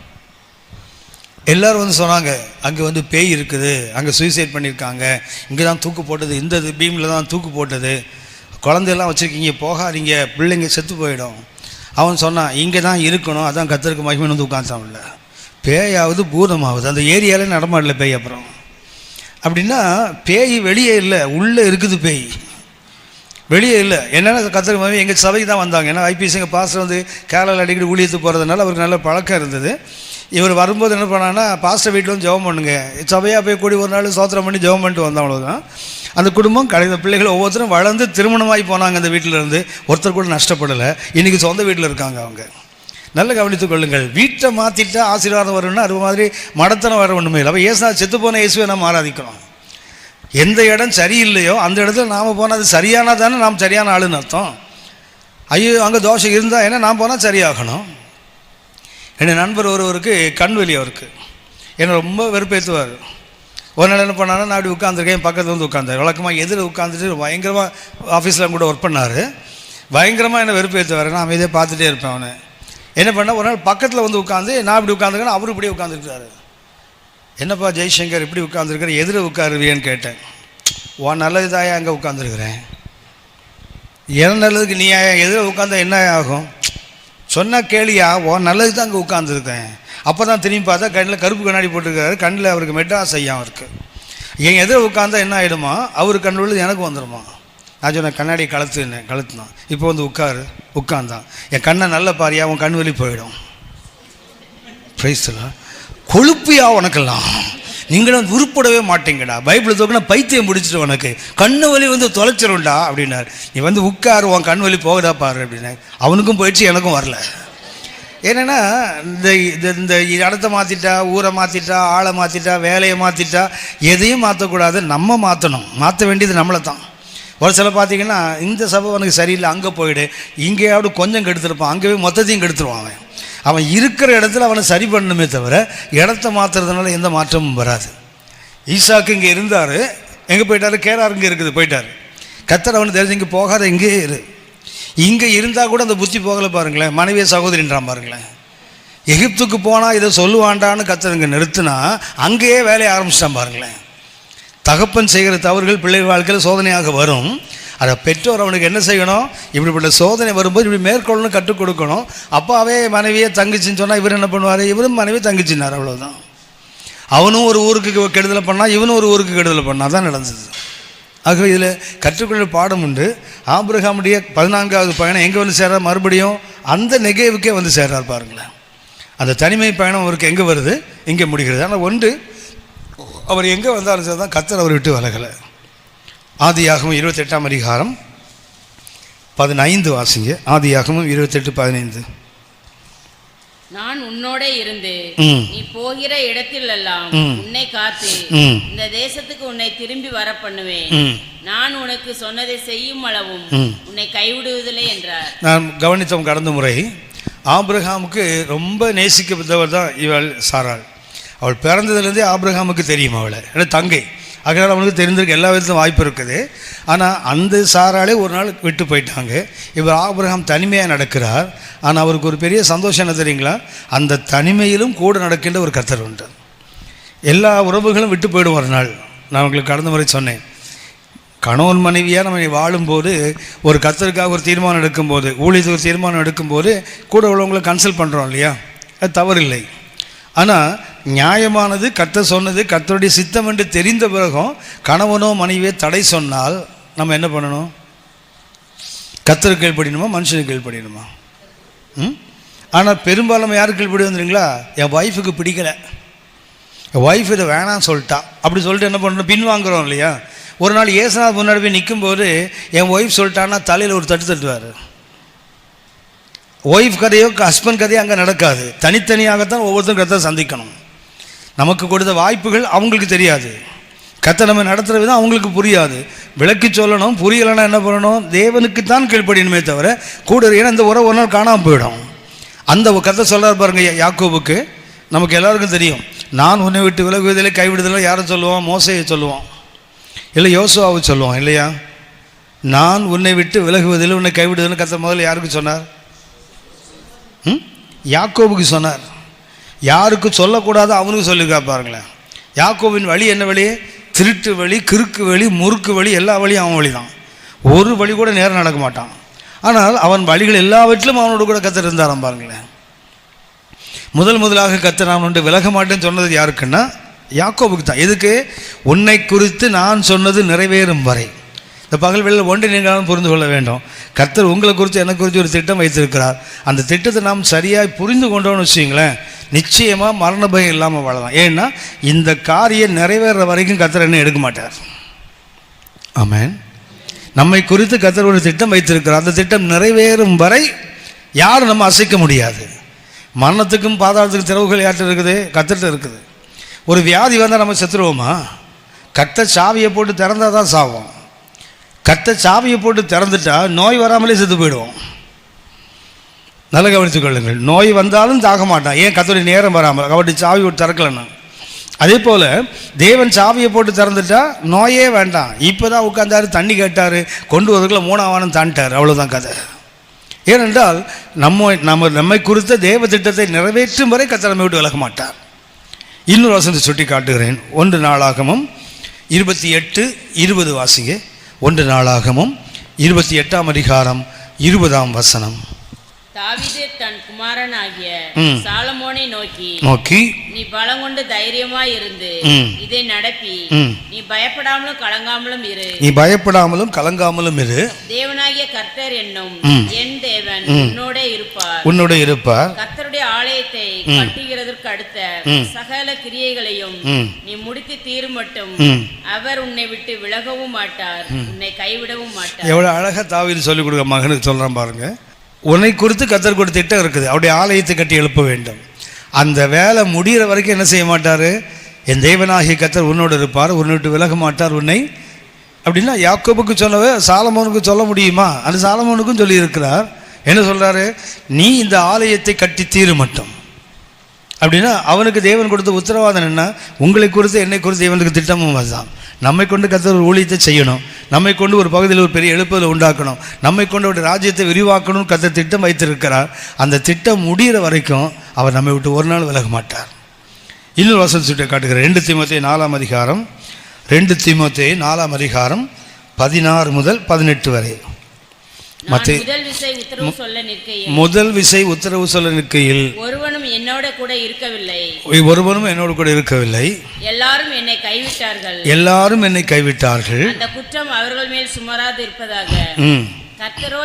எல்லோரும் வந்து சொன்னாங்க, அங்கே வந்து பேய் இருக்குது, அங்கே சூசைட் பண்ணியிருக்காங்க, இங்கே தான் தூக்கு போட்டது, இந்த பீமில் தான் தூக்கு போட்டது, குழந்தையெல்லாம் வச்சுருக்கீங்க, போகாதீங்க, பிள்ளைங்க செத்து போயிடும். அவன் சொன்னான், இங்கே தான் இருக்கணும், அதான் கர்த்தருக்கு மகிமை வந்து உட்காந்துட்டான்ல. பேயாவது பூதமாகுது, அந்த ஏரியாவில் நடமாடல பேய். அப்புறம் அப்படின்னா பேய் வெளியே இல்லை, உள்ளே இருக்குது பேய், வெளியே இல்லை. என்னென்னா கர்த்தருக்கு மகிமை எங்கள் சபைக்கு தான் வந்தாங்க. ஏன்னா ஐபிஎஸ்ங்க பாஸ்டர் வந்து கேரளாவில் அடிக்கடி ஊழியத்துக்கு போகிறதுனால அவருக்கு நல்ல பழக்கம் இருந்தது. இவர் வரும்போது என்ன பண்ணான்னா, பாஸ்டர் வீட்டில் வந்து ஜெபம் பண்ணுங்க, சபையாக போய் கூடி ஒரு நாள் சோத்திரம் பண்ணி ஜெபம் பண்ணிட்டு வந்தோம், அவ்வளோதான். அந்த குடும்பம் கடைந்த பிள்ளைகள் ஒவ்வொருத்தரும் வளர்ந்து திருமணமாகி போனாங்க. அந்த வீட்டில் இருந்து ஒருத்தர் கூட நஷ்டப்படலை, இன்றைக்கி சொந்த வீட்டில் இருக்காங்க. அவங்க நல்ல கவனித்துக் கொள்ளுங்கள். வீட்டை மாற்றிட்டா ஆசீர்வாதம் வரும்னா அது மாதிரி மடத்தனம் வர ஒன்றுமே இல்லை. அப்போ ஏசுனா செத்து போன இயேசுவை நாம் ஆராதிக்கிறோம். எந்த இடம் சரியில்லையோ அந்த இடத்துல நாம் போனால் அது சரியானா தானே நாம் சரியான ஆளுன்னு அர்த்தம். ஐயோ அங்கே தோஷம் இருந்தால் ஏன்னா நான் போனால் சரியாகணும். என் நண்பர் ஒருவருக்கு கண்வெளி, அவருக்கு என்னை ரொம்ப வெறுப்பேற்றுவார். ஒரு நாள் என்ன பண்ணாலும் நான் அப்படி உட்காந்துருக்கேன், பக்கத்தில் வந்து உட்காந்தார். வழக்கமாக எதில் உட்காந்துட்டு பயங்கரமாக ஆஃபீஸில் கூட ஒர்க் பண்ணார். பயங்கரமாக என்னை வெறுப்பேற்றுவார். நான் அமைதியாக பார்த்துட்டே இருப்பேன். அவனை என்ன பண்ணால் ஒரு நாள் பக்கத்தில் வந்து உட்காந்து நான் இப்படி உட்காந்துருக்கேன், அவரு இப்படியே உட்காந்துருக்காரு. என்னப்பா ஜெய்சங்கர் இப்படி உட்காந்துருக்கிற, எதில் உட்காருவியன்னு கேட்டேன். உன் நல்லது தாயா அங்கே உட்காந்துருக்குறேன், என் நல்லதுக்கு நீ எதில் உட்காந்தா என்ன ஆகும் சொன்னால் கேளியா, உன் நல்லது தான் அங்கே உட்காந்துருக்கேன். அப்போ தான் திரும்பி பார்த்தா கண்ணில் கருப்பு கண்ணாடி போட்டிருக்காரு, கண்ணில் அவருக்கு மெட்ராஸ் ஐயா அவருக்கு. என் எதில் உட்காந்தா என்ன ஆகிடுமா, அவர் கண்ணு உள்ளது எனக்கு வந்துடுமா. நான் சொன்னேன் கண்ணாடி கழுத்துனான். இப்போ வந்து உட்காந்தான். என் கண்ணை நல்ல பாரியா, உன் கண் வெளி போயிடும். பிரைஸ்லாம் கொழுப்பியா உனக்கெல்லாம், நீங்களும் உருப்படவே மாட்டீங்கடா, பைபிள் தோக்குனா பைத்தியம் பிடிச்சிட்டு உனக்கு கண்ணு வலி வந்து தொலைச்சிரும்டா அப்படின்னார். நீ வந்து உட்காரு, உன் கண் வலி போகுதா பாரு அப்படின்னாரு. அவனுக்கும் போயிடுச்சு, எனக்கும் வரல. ஏன்னா இந்த இடத்த மாற்றிட்டா, ஊரை மாற்றிட்டா, ஆளை மாற்றிட்டா, வேலையை மாற்றிட்டா, எதையும் மாற்றக்கூடாது, நம்ம மாற்றணும். மாற்ற வேண்டியது நம்மளை தான். ஒரு சில பார்த்தீங்கன்னா இந்த சபை அவனுக்கு சரியில்லை, அங்கே போயிடு, இங்கேயாவது கொஞ்சம் கெடுத்துருப்பான், அங்கே போய் மொத்தத்தையும் கெடுத்துருவான். அவன் இருக்கிற இடத்துல அவனை சரி பண்ணணுமே தவிர இடத்த மாற்றுறதுனால எந்த மாற்றமும் வராது. ஈசாக்கு இங்கே இருந்தார், எங்கே போயிட்டார், கேரார் இங்கே இருக்குது, போயிட்டார். கர்த்தர் அவனுக்கு தெரிஞ்சு இங்கே போகாத, இங்கே இரு. இங்கே இருந்தால் கூட அந்த புத்தி போகலை பாருங்களேன். மனைவியை சகோதரின்றான் பாருங்களேன். எகிப்துக்கு போனால் இதை சொல்லுவாண்டான்னு கர்த்தர் இங்கே நிறுத்தினா அங்கேயே வேலையை ஆரம்பிச்சிட்டான் பாருங்களேன். தகப்பன் செய்கிற தவறுகள் பிள்ளைகள் வாழ்க்கையில் சோதனையாக வரும். அதை பெற்றோர் அவனுக்கு என்ன செய்யணும், இப்படிப்பட்ட சோதனை வரும்போது இப்படி மேற்கொள்ளணும், கற்றுக் கொடுக்கணும். அப்பாவே மனைவியை தங்கச்சின்னு சொன்னால் இவர் என்ன பண்ணுவார், இவரும் மனைவி தங்கச்சின்னார், அவ்வளோதான். அவனும் ஒரு ஊருக்கு கெடுதலை பண்ணால், இவனும் ஒரு ஊருக்கு கெடுதலை பண்ணால் தான் நடந்தது. ஆகவே இதில் கற்றுக்கொள்ள பாடம் உண்டு. ஆபிரகாமுடைய 14வது பயணம் எங்கே வந்து சேர்றார், மறுபடியும் அந்த நெகேவுக்கே வந்து சேர்றார் பாருங்களேன். அந்த தனிமை பயணம் அவருக்கு எங்கே வருது, இங்கே முடிகிறது. ஆனால் ஒன்று, அவர் எங்கே வந்தாலும் சரி தான் கர்த்தர் அவர் விட்டு விலகலை. ஆதியாகமம் 28ஆம் அதிகாரம் 15 வாசிங்க. ஆதியாகமம் 28:15. நான் உன்னோட இருந்து நீ போகிற இடத்திலெல்லாம் உன்னை காத்து இந்த தேசத்துக்கு உன்னை திரும்பி வர பண்ணுவேன். நான் உனக்கு சொன்னதை செய்யும் அளவும் உன்னை கைவிடுவதில்லை என்றார். நான் கவனித்தோம் கடந்த முறை, ஆபிரகாமுக்கு ரொம்ப நேசிக்கப்பட்டவர் தான் இவள் சாராள். அவள் பிறந்ததுலேருந்தே ஆபிரகாமுக்கு தெரியும் அவளை, ஏன்னா தங்கை, அதனால் அவனுக்கு தெரிஞ்சிருக்க எல்லா விதத்துலையும் வாய்ப்பு இருக்குது. ஆனால் அந்த சாராளே ஒரு நாள் விட்டு போயிட்டாங்க. இவர் ஆபிரகாம் தனிமையாக நடக்கிறார். ஆனால் அவருக்கு ஒரு பெரிய சந்தோஷம் என்ன தெரியுங்களா, அந்த தனிமையிலும் கூட நடக்கின்ற ஒரு கர்த்தர் உண்டு. எல்லா உறவுகளும் விட்டு போயிடும் ஒரு நாள். நான் உங்களுக்கு கடந்த முறை சொன்னேன், கணவன் மனைவியாக நம்ம வாழும்போது ஒரு கர்த்தருக்காக ஒரு தீர்மானம் எடுக்கும்போது, ஊழியத்துக்கு ஒரு தீர்மானம் எடுக்கும்போது கூட உள்ளவங்களை கன்சல்ட் பண்ணுறோம் இல்லையா, அது தவறில்லை. ஆனால் நியாயமானது கர்த்தர் சொன்னது கர்த்தருடைய சித்தம் என்று தெரிந்த பிறகும் கணவனோ மனைவியோ தடை சொன்னால் நம்ம என்ன பண்ணணும்? கர்த்தருக்கு கீழ்ப்படியணுமா, மனுஷனுக்கு கீழ்ப்படியணுமா? ஆனால் பெரும்பாலும் யாருக்கு கீழ்ப்படி வந்துடுங்களா, என் ஒய்ஃபுக்கு பிடிக்கலை, என் ஒய்ஃப் இதை வேணான்னு சொல்லிட்டா, அப்படி சொல்லிட்டு என்ன பண்ணணும், பின்வாங்குறோம் இல்லையா. ஒரு நாள் ஏசுநாதர் முன்னாடி போய் நிற்கும்போது என் ஒய்ஃப் சொல்லிட்டான்னா தலையில் ஒரு தட்டு தட்டுவார். ஒய்ஃப் கதையோ ஹஸ்பண்ட் கதையோ அங்கே நடக்காது. தனித்தனியாகத்தான் ஒவ்வொருத்தரும் கர்த்தரை சந்திக்கணும். நமக்கு கொடுத்த வாய்ப்புகள் அவங்களுக்கு தெரியாது, கர்த்தர் நம்ம நடத்துகிற விதம் அவங்களுக்கு புரியாது. விளக்கி சொல்லணும், புரியலைன்னா என்ன பண்ணணும், தேவனுக்கு தான் கீழ்ப்படியணுமே தவிர கூட. ஏன்னா இந்த உறவு ஒரு நாள் காணாமல் போயிடும். அந்த கர்த்தர் சொல்கிறார் பாருங்க யாக்கோபுக்கு, நமக்கு எல்லாருக்கும் தெரியும். நான் உன்னை விட்டு விலகுவதில்லை கைவிடுதலை யாரை சொல்லுவான்? மோசையை சொல்லுவான், இல்லை யோசுவாவை சொல்லுவான் இல்லையா. நான் உன்னை விட்டு விலகுவதில்லை உன்னை கைவிடுதல்னு கர்த்தர் முதல்ல யாருக்கு சொன்னார்? யாக்கோபுக்கு சொன்னார். யாருக்கு சொல்லக்கூடாது அவனுக்கு சொல்லியிருக்கா பாருங்களேன். யாக்கோபின் வழி என்ன வழி? திருட்டு வழி, கிறுக்கு வழி, முறுக்கு வழி, எல்லா வழியும் அவன் வழி தான். ஒரு வழி கூட நேரம் நடக்க மாட்டான். ஆனால் அவன் வழிகள் எல்லாவற்றிலும் அவனோட கூட கர்த்தர் இருந்தாராம் பாருங்களேன். முதலாக கர்த்தர் நான் ஒன்று விலக மாட்டேன்னு சொன்னது யாருக்குன்னா யாக்கோபுக்கு தான். எதுக்கு? உன்னை குறித்து நான் சொன்னது நிறைவேறும் வரை. இந்த பகல் வெளியில் ஒன்று நீங்களும் புரிந்து கொள்ள வேண்டும். கர்த்தர் உங்களை குறித்து என்னை குறித்து ஒரு திட்டம் வைத்திருக்கிறார். அந்த திட்டத்தை நாம் சரியாக புரிந்து கொண்டோன்னு வச்சுங்களேன், நிச்சயமாக மரண பயம் இல்லாமல் வாழலாம். ஏன்னா இந்த காரியம் நிறைவேற வரைக்கும் கர்த்தர் என்ன எடுக்க மாட்டார். ஆமென். நம்மை குறித்து கர்த்தர் ஒரு திட்டம் வைத்திருக்கிறார். அந்த திட்டம் நிறைவேறும் வரை யாரும் நம்ம அசைக்க முடியாது. மரணத்துக்கும் பாதாளத்துக்கும் திறவுகள் யார்கிட்ட இருக்குது? கர்த்தர்கிட்ட இருக்குது. ஒரு வியாதி வந்தால் நம்ம செத்துருவோமா? கர்த்தர் சாவியை போட்டு திறந்தால் தான் சாவோம். கர்த்தர் சாவியை போட்டு திறந்துட்டா நோய் வராமலே செத்து போயிடுவோம். நல்லா கவனித்துக் கொள்ளுங்கள். நோய் வந்தாலும் தாக மாட்டான். ஏன்? கர்த்தருடைய நேரம் வராமல், அவருடைய சாவி போட்டு திறக்கலன்னா. அதே போல் தேவன் சாவியை போட்டு திறந்துட்டா நோயே வேண்டாம். இப்போ தான் உட்காந்தாரு, தண்ணி கேட்டார், கொண்டு வரதுக்குள்ள 3ஆம் வானம் தாண்டிட்டார், அவ்வளோதான் கதை. ஏனென்றால் நம்மை குறித்த தேவ திட்டத்தை நிறைவேற்றும் வரை கர்த்தர் நம்மை விட்டு விலக மாட்டார். இன்னொரு வசனத்தை சுட்டி காட்டுகிறேன். 1 நாளாகமம் 28:20 வாசிங்க. 1 நாளாகமம் 28ஆம் அதிகாரம் 20ஆம் வசனம். தாவீது தன் குமாரனாகிய சாலமோனை நோக்கி நீ பலம் கொண்டு தைரியமாய் இருந்து இதை நடப்பி நீ பயப்படாமலும் கலங்காமலும் இரு. தேவனாகிய கர்த்தர் என்னும் என் தேவன் உன்னோட இருப்பார். கர்த்தருடைய ஆலயத்தை கட்டுகிறதற்கு அடுத்த சகல கிரியைகளையும் நீ முடித்து தீரும் மட்டும் அவர் உன்னை விட்டு விலகவும் மாட்டார், உன்னை கைவிடவும் மாட்டார். எவ்வளவு அழகா தாவீது சொல்லிக் கொடுக்க மகனுக்கு சொல்றான் பாருங்க. உன்னை குறித்து கர்த்தர் ஒரு திட்டம் இருக்குது. அவருடைய ஆலயத்தை கட்டி எழுப்ப வேண்டும். அந்த வேலை முடிகிற வரைக்கும் என்ன செய்ய மாட்டார்? என் தேவனாகிய கர்த்தர் உன்னோடு இருப்பார், உன்னை விட்டு விலக மாட்டார் உன்னை. அப்படின்னா யாக்கோபுக்கு சொல்லவே சாலமோனுக்கு சொல்ல முடியுமா? அந்த சாலமோனுக்கும் சொல்லி இருக்கிறார். என்ன சொல்கிறாரு? நீ இந்த ஆலயத்தை கட்டி தீரு மட்டும். அப்படின்னா அவனுக்கு தேவன் கொடுத்த உத்தரவாதம் என்ன? உங்களை குறித்து என்னை குறித்து தேவனுக்கு திட்டமும் அதுதான். நம்மை கொண்டு கர்த்தர் ஒரு ஊழியத்தை செய்யணும், நம்மை கொண்டு ஒரு பகுதியில் ஒரு பெரிய எழுப்புதலை உண்டாக்கணும், நம்மை கொண்டு ஒரு ராஜ்யத்தை விரிவாக்கணும்னு கர்த்தர் திட்டம் வைத்திருக்கிறார். அந்த திட்டம் முடிகிற வரைக்கும் அவர் நம்மை விட்டு ஒரு நாள் விலக மாட்டார். இன்னொரு வசனம் சுட்டி காட்டுகிறார். 2 தீமோத்தேயு 4ஆம் அதிகாரம் 2 தீமோத்தேயு 4ஆம் அதிகாரம் 16 முதல் 18 வரை. முதல் விசை உத்தரவு சொல்ல நிற்கையில் ஒருவனும் என்னோடு கூட இருக்கவில்லை. எல்லாரும் என்னை கைவிட்டார்கள். அந்த குற்றம் அவர்கள் மேல் சுமராது இருப்பதாக கர்த்தரோ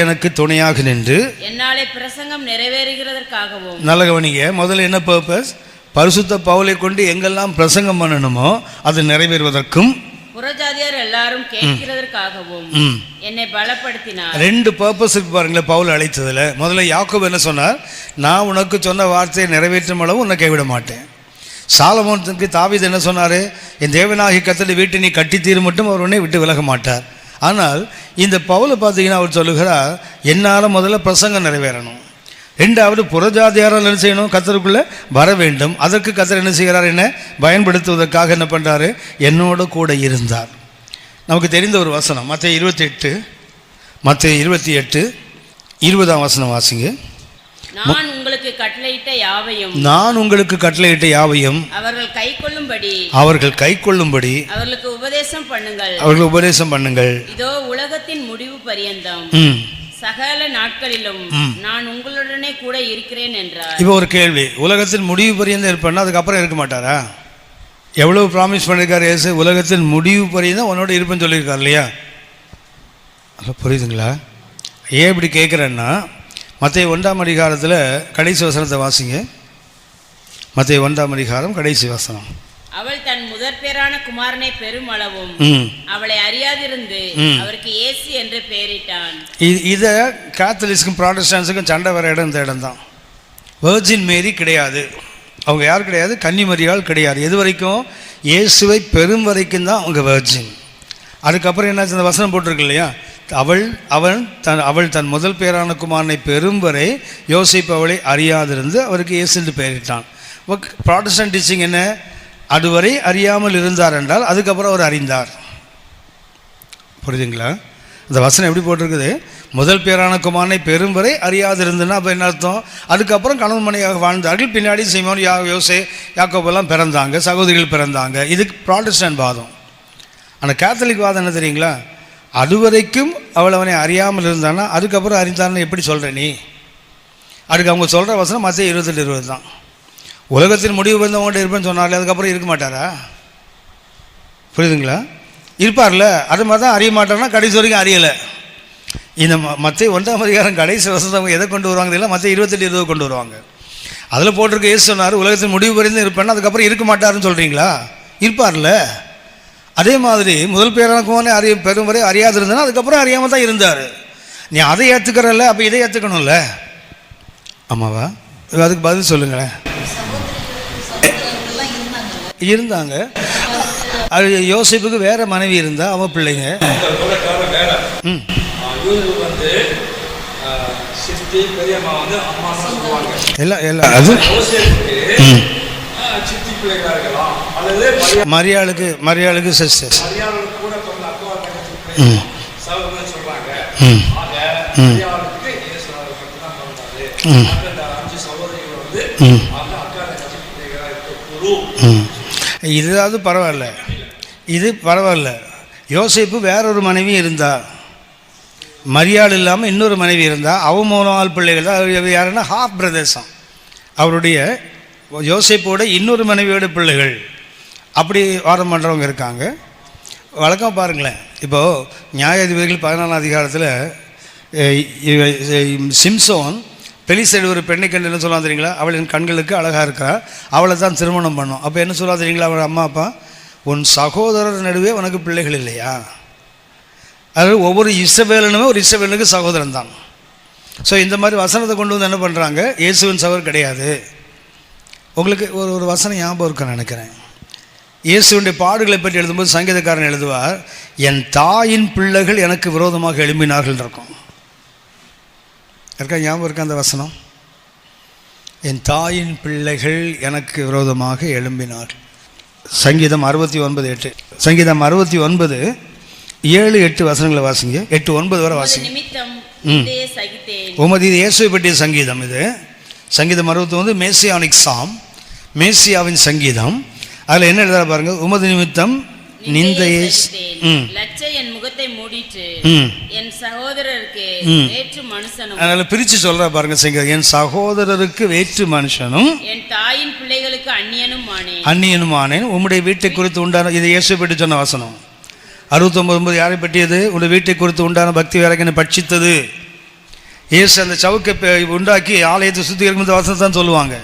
எனக்கு துணையாக நின்று என்னாலே பிரசங்கம் நிறைவேறுகிறதற்காகவும். நல்ல கவனிங்க, முதல்ல என்ன பர்பஸ்? பரிசுத்த பவுலை கொண்டு எங்கெல்லாம் பிரசங்கம் பண்ணணுமோ அது நிறைவேறுவதற்கும் புறஜாதியார் எல்லாரும் கேட்கிறதற்காகவும் என்னை பலப்படுத்தினார். 2 பர்பஸ் இருக்கு பாருங்களேன் பவுல் அழைத்ததுல. முதல்ல யாக்கோபு என்ன சொன்னார்? நான் உனக்கு சொன்ன வார்த்தையை நிறைவேற்றும் அளவு உன்னை கைவிட மாட்டேன். சாலமோனுக்கு தாவீது என்ன சொன்னார்? என் தேவனாகிய கர்த்தருடைய வீட்டை நீ கட்டி தீர மட்டும் அவர் உன்னை விட்டு விலக மாட்டார். ஆனால் இந்த பவுலை பார்த்தீங்கன்னா அவர் சொல்லுகிறார், என்னால் முதல்ல பிரசங்கம் நிறைவேறணும், 2வது புறஜாதியாரால் என்ன செய்யணும்? கர்த்தருக்குள்ளே வர வேண்டும். அதற்கு கர்த்தர் என்ன செய்கிறார்? என்ன பயன்படுத்துவதற்காக என்ன பண்ணுறாரு? என்னோட கூட இருந்தார். நமக்கு தெரிந்த ஒரு வசனம் மத்தேயு 28 20ஆம் வசனம் வாசிங்க. நான் உங்களுக்கு கட்டளையிட்ட யாவையும் அவர்கள் கைக்கொள்ளும்படி அவர்களுக்கு உபதேசம் பண்ணுங்கள். இதோ உலகத்தின் முடிவு பரியந்தம் சகல நாட்களிலும் நான் உங்களுடனே கூட இருக்கிறேன் என்றார். இப்போ ஒரு கேள்வி, உலகத்தின் முடிவு பரியந்தம் இருப்பேன்னா அதுக்கப்புறம் இருக்க மாட்டாரா? எவ்வளவு ப்ராமிஸ் பண்ணியிருக்காரு இயேசு? உலகத்தின் முடிவு பரியந்தம் உன்னோட இருப்பேன்னு சொல்லியிருக்காரு இல்லையா? புரியுதுங்களா? ஏன் இப்படி கேட்குறேன்னா, மத்தேயு 1ஆம் அதிகாரத்தில் கடைசி வசனத்தை வாசிங்க. மத்தேயு 1ஆம் அதிகாரம் கடைசி வசனம். அவள் தன் முதற்பேரான குமாரனை பெருமளவும் அவளை அறியாதிருந்து அவருக்கு இயேசு என்று பெயரிட்டான். இதை கேத்தலிக்ஸுக்கும் ப்ராட்டஸ்டன்ஸுக்கும் சண்டை வர இடம் இந்த இடம் தான். வெர்ஜின் மேரி கிடையாது, அவங்க யார் கிடையாது? கன்னிமரியாள் கிடையாது. எது வரைக்கும்? இயேசுவை பெரும் வரைக்கும் தான் அவங்க வெர்ஜின். அதுக்கப்புறம் என்னாச்சு? அந்த வசனம் போட்டிருக்கு இல்லையா? அவள் தன் முதல் பேரான குமாரனை பெரும் வரை யோசிப்பு அவளை அறியாதிருந்து அவருக்கு இயேசு என்று பெயரிட்டான். ப்ராட்டஸ்டன்ட் டீச்சிங் என்ன? அதுவரை அறியாமல் இருந்தார் என்றால் அதுக்கப்புறம் அவர் அறிந்தார். புரியுதுங்களா? இந்த வசனம் எப்படி போட்டிருக்குது? முதல் பேரான குமாரனை பெரும் வரை அறியாதிருந்துன்னா அப்போ என்ன அர்த்தம்? அதுக்கப்புறம் கணவன் மனைவியாக வாழ்ந்தார்கள். பின்னாடி சீமோன், யோசே, யாக்கோபெல்லாம் பிறந்தாங்க, சகோதரிகள் பிறந்தாங்க. இதுக்கு ப்ராட்டஸ்டன்ட் வாதம். ஆனால் கேத்தலிக் வாதம் என்ன தெரியுங்களா? அதுவரைக்கும் அவனை அறியாமல் இருந்தான்னா அதுக்கப்புறம் அறிந்தான்னு எப்படி சொல்கிற நீ? அதுக்கு அவங்க சொல்கிற வசனம் மத்தேயு 28:20 தான். உலகத்தின் முடிவு வந்து அவங்கள்ட்ட இருப்பேன்னு சொன்னாலே அதுக்கப்புறம் இருக்க மாட்டாரா? புரியுதுங்களா? இருப்பார்ல. அது மாதிரி தான் அறிய மாட்டார்னா கடைசி வரைக்கும் அறியலை. இந்த மத்தேயு 1ஆம் அதிகாரம் கடைசி வசனத்தை அவங்க எதை கொண்டு வருவாங்க இல்லை? மத்தேயு 28:20 கொண்டு வருவாங்க. அதில் போட்டிருக்க இயேசு சொன்னார் உலகத்தின் முடிவு வரைக்கும் இருப்பேன்னா அதுக்கப்புறம் இருக்க மாட்டாருன்னு சொல்கிறீங்களா? இருப்பார்ல. அதே மாதிரி முதல் பேரான குமாரனை பெரும் வரை அறியாது இருந்தானா அதுக்கப்புறம் அறியாமல் தான் இருந்தார். நீ அதை ஏற்றுக்கிறல்ல, அப்போ இதை ஏற்றுக்கணும்ல. ஆமாவா? அதுக்கு பதில் சொல்லுங்களேன். இருந்தாங்க. அது யோசிப்புக்கு வேற மனைவி இருந்தா அவன் பிள்ளைங்க. மரியாளுக்கு சிஸ்டர். இதுதாவது பரவாயில்ல, இது பரவாயில்ல. யோசேப்பு வேறொரு மனைவி இருந்தா, மரியாள் இல்லாமல் இன்னொரு மனைவி இருந்தா, அவன் 3 பிள்ளைகள் தான். யாருன்னா ஹாஃப் பிரதேசம், அவருடைய யோசேப்போட இன்னொரு மனைவியோட பிள்ளைகள். அப்படி வாதம் பண்ணுறவங்க இருக்காங்க. வழக்கம் பாருங்களேன். இப்போது நியாயாதிபதிகள் 14ஆம் அதிகாரத்தில் சிம்சோன் பெலிசைடு ஒரு பெண்ணை கண்டு என்ன சொல்லலாம் தெரியுங்களா? அவளின் கண்களுக்கு அழகாக இருக்கா, அவளை தான் திருமணம் பண்ணோம். அப்போ என்ன சொல்லலாம் தெரியுங்களா? அவள் அம்மா அப்பா, உன் சகோதரர் நடுவே உனக்கு பிள்ளைகள் இல்லையா? அது ஒவ்வொரு இஸ்ரவேலனுமே ஒரு இஸ்ரவேலனுக்கு சகோதரன் தான். ஸோ இந்த மாதிரி வசனத்தை கொண்டு வந்து என்ன பண்ணுறாங்க? இயேசுவின் சகோதரர் கிடையாது. உங்களுக்கு ஒரு வசனம் ஞாபகம் இருக்குன்னு நினைக்கிறேன். இயேசுடைய பாடுகளை பற்றி எழுதும்போது சங்கீதக்காரன் எழுதுவார், என் தாயின் பிள்ளைகள் எனக்கு விரோதமாக எழும்பினார்கள் இருக்கும். இருக்கா? ஞாபகம் இருக்கா அந்த வசனம்? என் தாயின் பிள்ளைகள் எனக்கு விரோதமாக எழும்பினார்கள். சங்கீதம் 69:8. சங்கீதம் 69 7, 8 வசனங்களை வாசிங்க. 8, 9 வரை வாசிங்க. உமது இது இயேசுவை பற்றிய சங்கீதம். இது சங்கீதம் 69 மேசியானிக் சாம், மேசியாவின் சங்கீதம். அதில் என்ன எழுதுற பாருங்க. உமது நிமித்தம் நிந்தையை என் முகத்தை மூடிற்று, என் சகோதரருக்கு வேற்று மனுஷனும். அதனால பிரிச்சு சொல்ற பாருங்க. என் சகோதரருக்கு வேற்று மனுஷனும் என் தாயின் பிள்ளைகளுக்கு அந்நியனும் ஆனேன். உம்முடைய வீட்டை குறித்து உண்டான, இது இயேசு பற்றி சொன்ன வசனம். 69 யாரை பற்றியது? உடைய வீட்டை குறித்து உண்டான பக்தி வேலைக்கு பட்சித்தது. இயேசு அந்த சவுக்கை உண்டாக்கி ஆலயத்தை சுத்திகரிக்கும் வசனம் தான் சொல்லுவாங்க.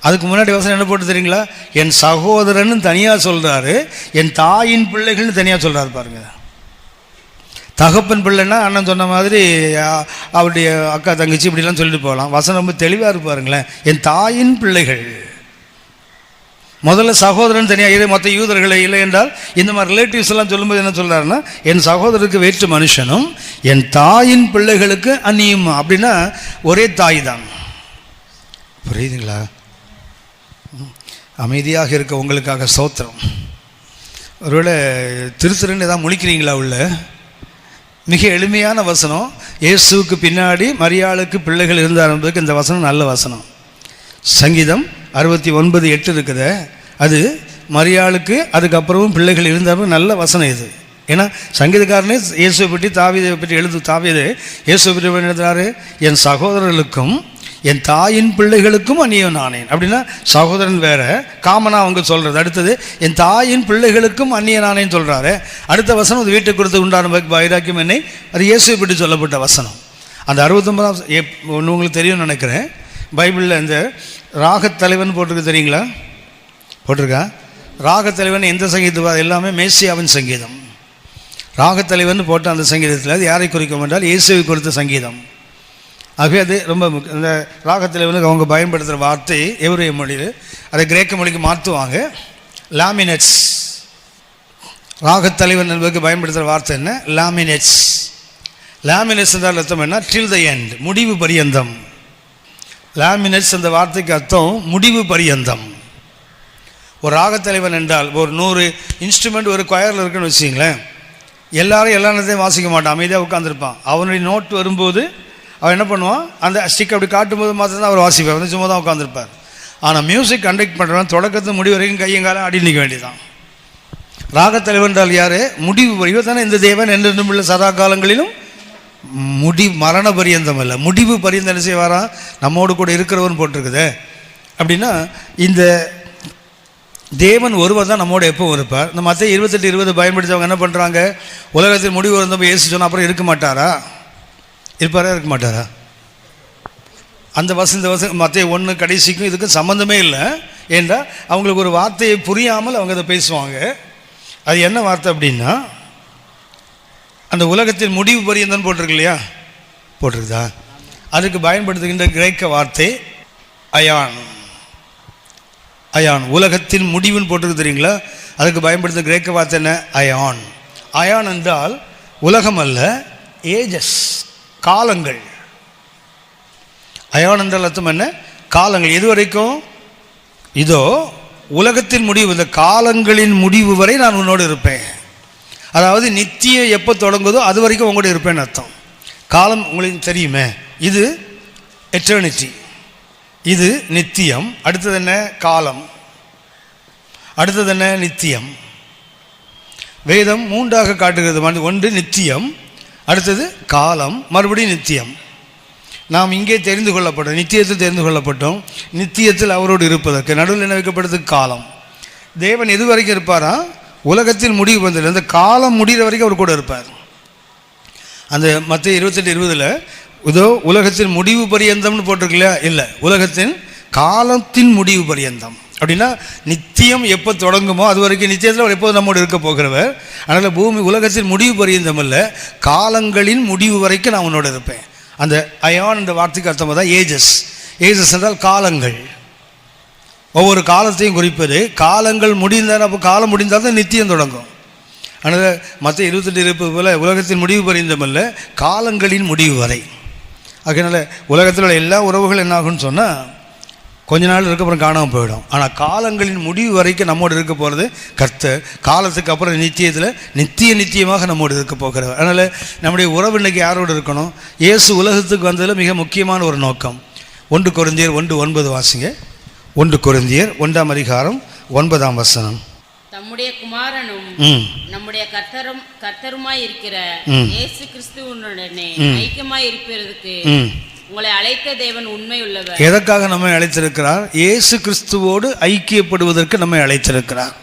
அதுக்கு முன்னாடி வசனம் என்ன போட்டு தெரியுங்களா? என் சகோதரன்னு தனியாக சொல்கிறாரு, என் தாயின் பிள்ளைகள்னு தனியாக சொல்கிறாரு. பாருங்க, தகப்பன் பிள்ளைன்னா அண்ணன் சொன்ன மாதிரி அவருடைய அக்கா தங்கச்சி இப்படிலாம் சொல்லிட்டு போகலாம். வசனம் ரொம்ப தெளிவாக இருப்பாருங்களேன். என் தாயின் பிள்ளைகள், முதல்ல சகோதரன் தனியாக, மற்ற யூதர்களை இல்லை என்றால் இந்த மாதிரி ரிலேட்டிவ்ஸ் எல்லாம் சொல்லும்போது என்ன சொல்கிறாருன்னா, என் சகோதரருக்கு வேற்று மனுஷனும் என் தாயின் பிள்ளைகளுக்கு அந்நியுமா. அப்படின்னா ஒரே தாய் தான். புரியுதுங்களா? அமைதியாக இருக்க உங்களுக்காக ஸ்தோத்திரம். ஒருவேளை திருத்துறன்னு ஏதாவது முழிக்கிறீங்களா? உள்ள மிக எளிமையான வசனம். இயேசுவுக்கு பின்னாடி மரியாளுக்கு பிள்ளைகள் இருந்தார் என்பதுக்கு இந்த வசனம் நல்ல வசனம். சங்கீதம் 69:8 இருக்குது. அது மரியாளுக்கு அதுக்கப்புறமும் பிள்ளைகள் இருந்தாலும் நல்ல வசனம் இது. ஏன்னா சங்கீதக்காரனே இயேசுவை பற்றி தாவீதை பற்றி தாவீது இயேசுவை பற்றி எழுதுறாரு, என் சகோதரர்களுக்கும் என் தாயின் பிள்ளைகளுக்கும் அந்நியன் ஆனேன். அப்படின்னா சகோதரன் வேற, காமனாக அவங்க சொல்கிறது. அடுத்தது என் தாயின் பிள்ளைகளுக்கும் அந்நியன் ஆனேன்னு சொல்கிறாரு. அடுத்த வசனம் அது வீட்டை கொடுத்து உண்டான வைராக்கியம் என்னை, அது இயேசுவை பற்றி சொல்லப்பட்ட வசனம். அந்த 69 ஒன்று உங்களுக்கு தெரியும்னு நினைக்கிறேன். பைபிளில் இந்த ராகத்தலைவன் போட்டிருக்கு, தெரியுங்களா? போட்டிருக்கா? ராகத்தலைவன் எந்த சங்கீதம்? எல்லாமே மேசியாவின் சங்கீதம். ராகத்தலைவன் போட்ட அந்த சங்கீதத்தில் அது யாரை குறிக்கும் என்றால் இயேசுவை குறித்த சங்கீதம். ஆகவே அது ரொம்ப இந்த ராகத்தலைவனுக்கு அவங்க பயன்படுத்துகிற வார்த்தை எவரிய மொழியில், அதை கிரேக்க மொழிக்கு மாற்றுவாங்க லாமினெட்ஸ். ராகத்தலைவன் என்பதுக்கு பயன்படுத்துகிற வார்த்தை என்ன? லாமினெட்ஸ். லாமினெட்ஸ் என்றால் அர்த்தம் என்ன? டில் த எண்ட், முடிவு பரியந்தம். லாமினெட்ஸ் அந்த வார்த்தைக்கு அர்த்தம் முடிவு பரியந்தம். ஒரு ராகத்தலைவன் என்றால் ஒரு 100 இன்ஸ்ட்ருமெண்ட் ஒரு கொயரில் இருக்குன்னு வச்சிங்களேன், எல்லாரும் எல்லா நேரத்தையும் வாசிக்க மாட்டான், அமைதியாக உட்காந்துருப்பான். அவனுடைய நோட் வரும்போது அவன் என்ன பண்ணுவான், அந்த ஸ்டிக் அப்படி காட்டும்போது மாத்திரம் தான் அவர் வாசிப்பார், வந்து சும்மா தான் உட்காந்துருப்பார். ஆனால் மியூசிக் கண்டக்ட் பண்ணுறவன் தொடக்கத்து முடிவு வரைக்கும் கையங்காலம் அடி நிற்க வேண்டியதான். ராகத்தலைவன் என்றால் யார்? முடிவு பரியந்தம் தானே. இந்த தேவன் என்றென்றும் உள்ள சதா காலங்களிலும் மரண பரியந்தம் இல்லை, முடிவு பரியந்தம் என்ன செய்வாரா? நம்மோடு கூட இருக்கிறவன் போட்டிருக்குது. அப்படின்னா இந்த தேவன் ஒருவர் தான் நம்மோட எப்பவும் இருப்பார். இந்த மற்ற 28:20 பயன்படுத்தவங்க என்ன பண்ணுறாங்க? உலகத்தில் முடிவு வந்தப்போ ஏசு சொன்னால் அப்புறம் இருக்க மாட்டாரா? இருப்பாரா? இருக்க மாட்டாரா? அந்த இந்த மற்ற 1 கடைசிக்கும் இதுக்கும் சம்மந்தமே இல்லை. ஏன்னா அவங்களுக்கு ஒரு வார்த்தையை புரியாமல் அவங்க அதை பேசுவாங்க. அது என்ன வார்த்தை அப்படின்னா, அந்த உலகத்தின் முடிவு பரியந்தம் போட்டிருக்கு இல்லையா? போட்டிருக்குதா? அதுக்கு பயன்படுத்துகின்ற கிரேக்க வார்த்தை அயான். அயான், உலகத்தின் முடிவுன்னு போட்டிருக்கு, தெரியுங்களா? அதுக்கு பயன்படுத்துகிற கிரேக்க வார்த்தை என்ன? அயான். அயான் என்றால் உலகம் அல்ல, ஏஜஸ், காலங்கள். அயான் என்றால் அர்த்தம் என்ன? காலங்கள். எது வரைக்கும்? இதோ உலகத்தின் முடிவு, இந்த காலங்களின் முடிவு வரை நான் உன்னோடு இருப்பேன். அதாவது நித்தியம் எப்போ தொடங்குதோ அது வரைக்கும் உங்களோட இருப்பேன்னு அர்த்தம். காலம் உங்களுக்கு தெரியுமே, இது எட்டர்னிட்டி, இது நித்தியம். அடுத்தது என்ன? காலம். அடுத்தது என்ன? நித்தியம். வேதம் 3ஆக காட்டுகிறது. ஒன்று நித்தியம், அடுத்தது காலம், மறுபடியும் நித்தியம். நாம் இங்கே தெரிந்து கொள்ளப்பட்டோம், நித்தியத்தில் தெரிந்து கொள்ளப்பட்டோம். நித்தியத்தில் அவரோடு இருப்பதற்கு நடுவில் என்ன வைக்கப்படுறதுக்கு? காலம். தேவன் எது வரைக்கும் இருப்பாரா? உலகத்தின் முடிவு வந்தது, அந்த காலம் முடிகிற வரைக்கும் அவர் கூட இருப்பார். அந்த மற்ற 28:20 இதோ உலகத்தின் முடிவு பரியந்தம்னு போட்டிருக்கு இல்லையா? இல்லை, உலகத்தின் காலத்தின் முடிவு பரியந்தம். அப்படின்னா நித்தியம் எப்போ தொடங்குமோ அது வரைக்கும், நித்தியத்தில் அவர் எப்போது நம்மோடு இருக்க போகிறவர். அதனால் பூமி உலகத்தின் முடிவு பரியந்தம் இல்லை, காலங்களின் முடிவு வரைக்கும் நான் உன்னோட இருப்பேன். அந்த அயான் என்ற வார்த்தைக்கு அர்த்தமாக தான் ஏஜஸ். ஏஜஸ் என்றால் காலங்கள், ஒவ்வொரு காலத்தையும் குறிப்பது. காலங்கள் முடிந்தால், அப்போ காலம் முடிந்தால் தான் நித்தியம் தொடங்கும். அதனால் மற்ற 28 இருப்பது போல் உலகத்தின் முடிவு பரியந்தம் அல்ல, காலங்களின் முடிவு வரை. அதனால் உலகத்தில் உள்ள எல்லா உறவுகள் என்ன ஆகும்னு சொன்னால் கொஞ்ச நாள் இருக்க அப்புறம் காணாமல் போயிடும். ஆனால் காலங்களின் முடிவு வரைக்கும் நம்மோடு இருக்க போகிறது கர்த்தர். காலத்துக்கு அப்புறம் நித்தியத்தில் நித்தியமாக நம்மோடு இருக்க போகிறவர். அதனால் நம்முடைய உறவு இன்றைக்கி யாரோடு இருக்கணும்? இயேசு உலகத்துக்கு வந்ததில் மிக முக்கியமான ஒரு நோக்கம். 1 கொரிந்தியர் 1:9 வாசிங்க. 1 கொரிந்தியர் 1:9 தம்முடைய குமாரனும் நம்முடைய கர்த்தருமாய் இருக்கிற இயேசு கிறிஸ்துவுடனே ஐக்கியமாய் இருப்பதற்கு உங்களை அழைத்த தேவன் உண்மை உள்ளவர். எதற்காக நம்மை அழைத்திருக்கிறார்? இயேசு கிறிஸ்துவோடு ஐக்கியப்படுவதற்கு நம்மை அழைத்திருக்கிறார்.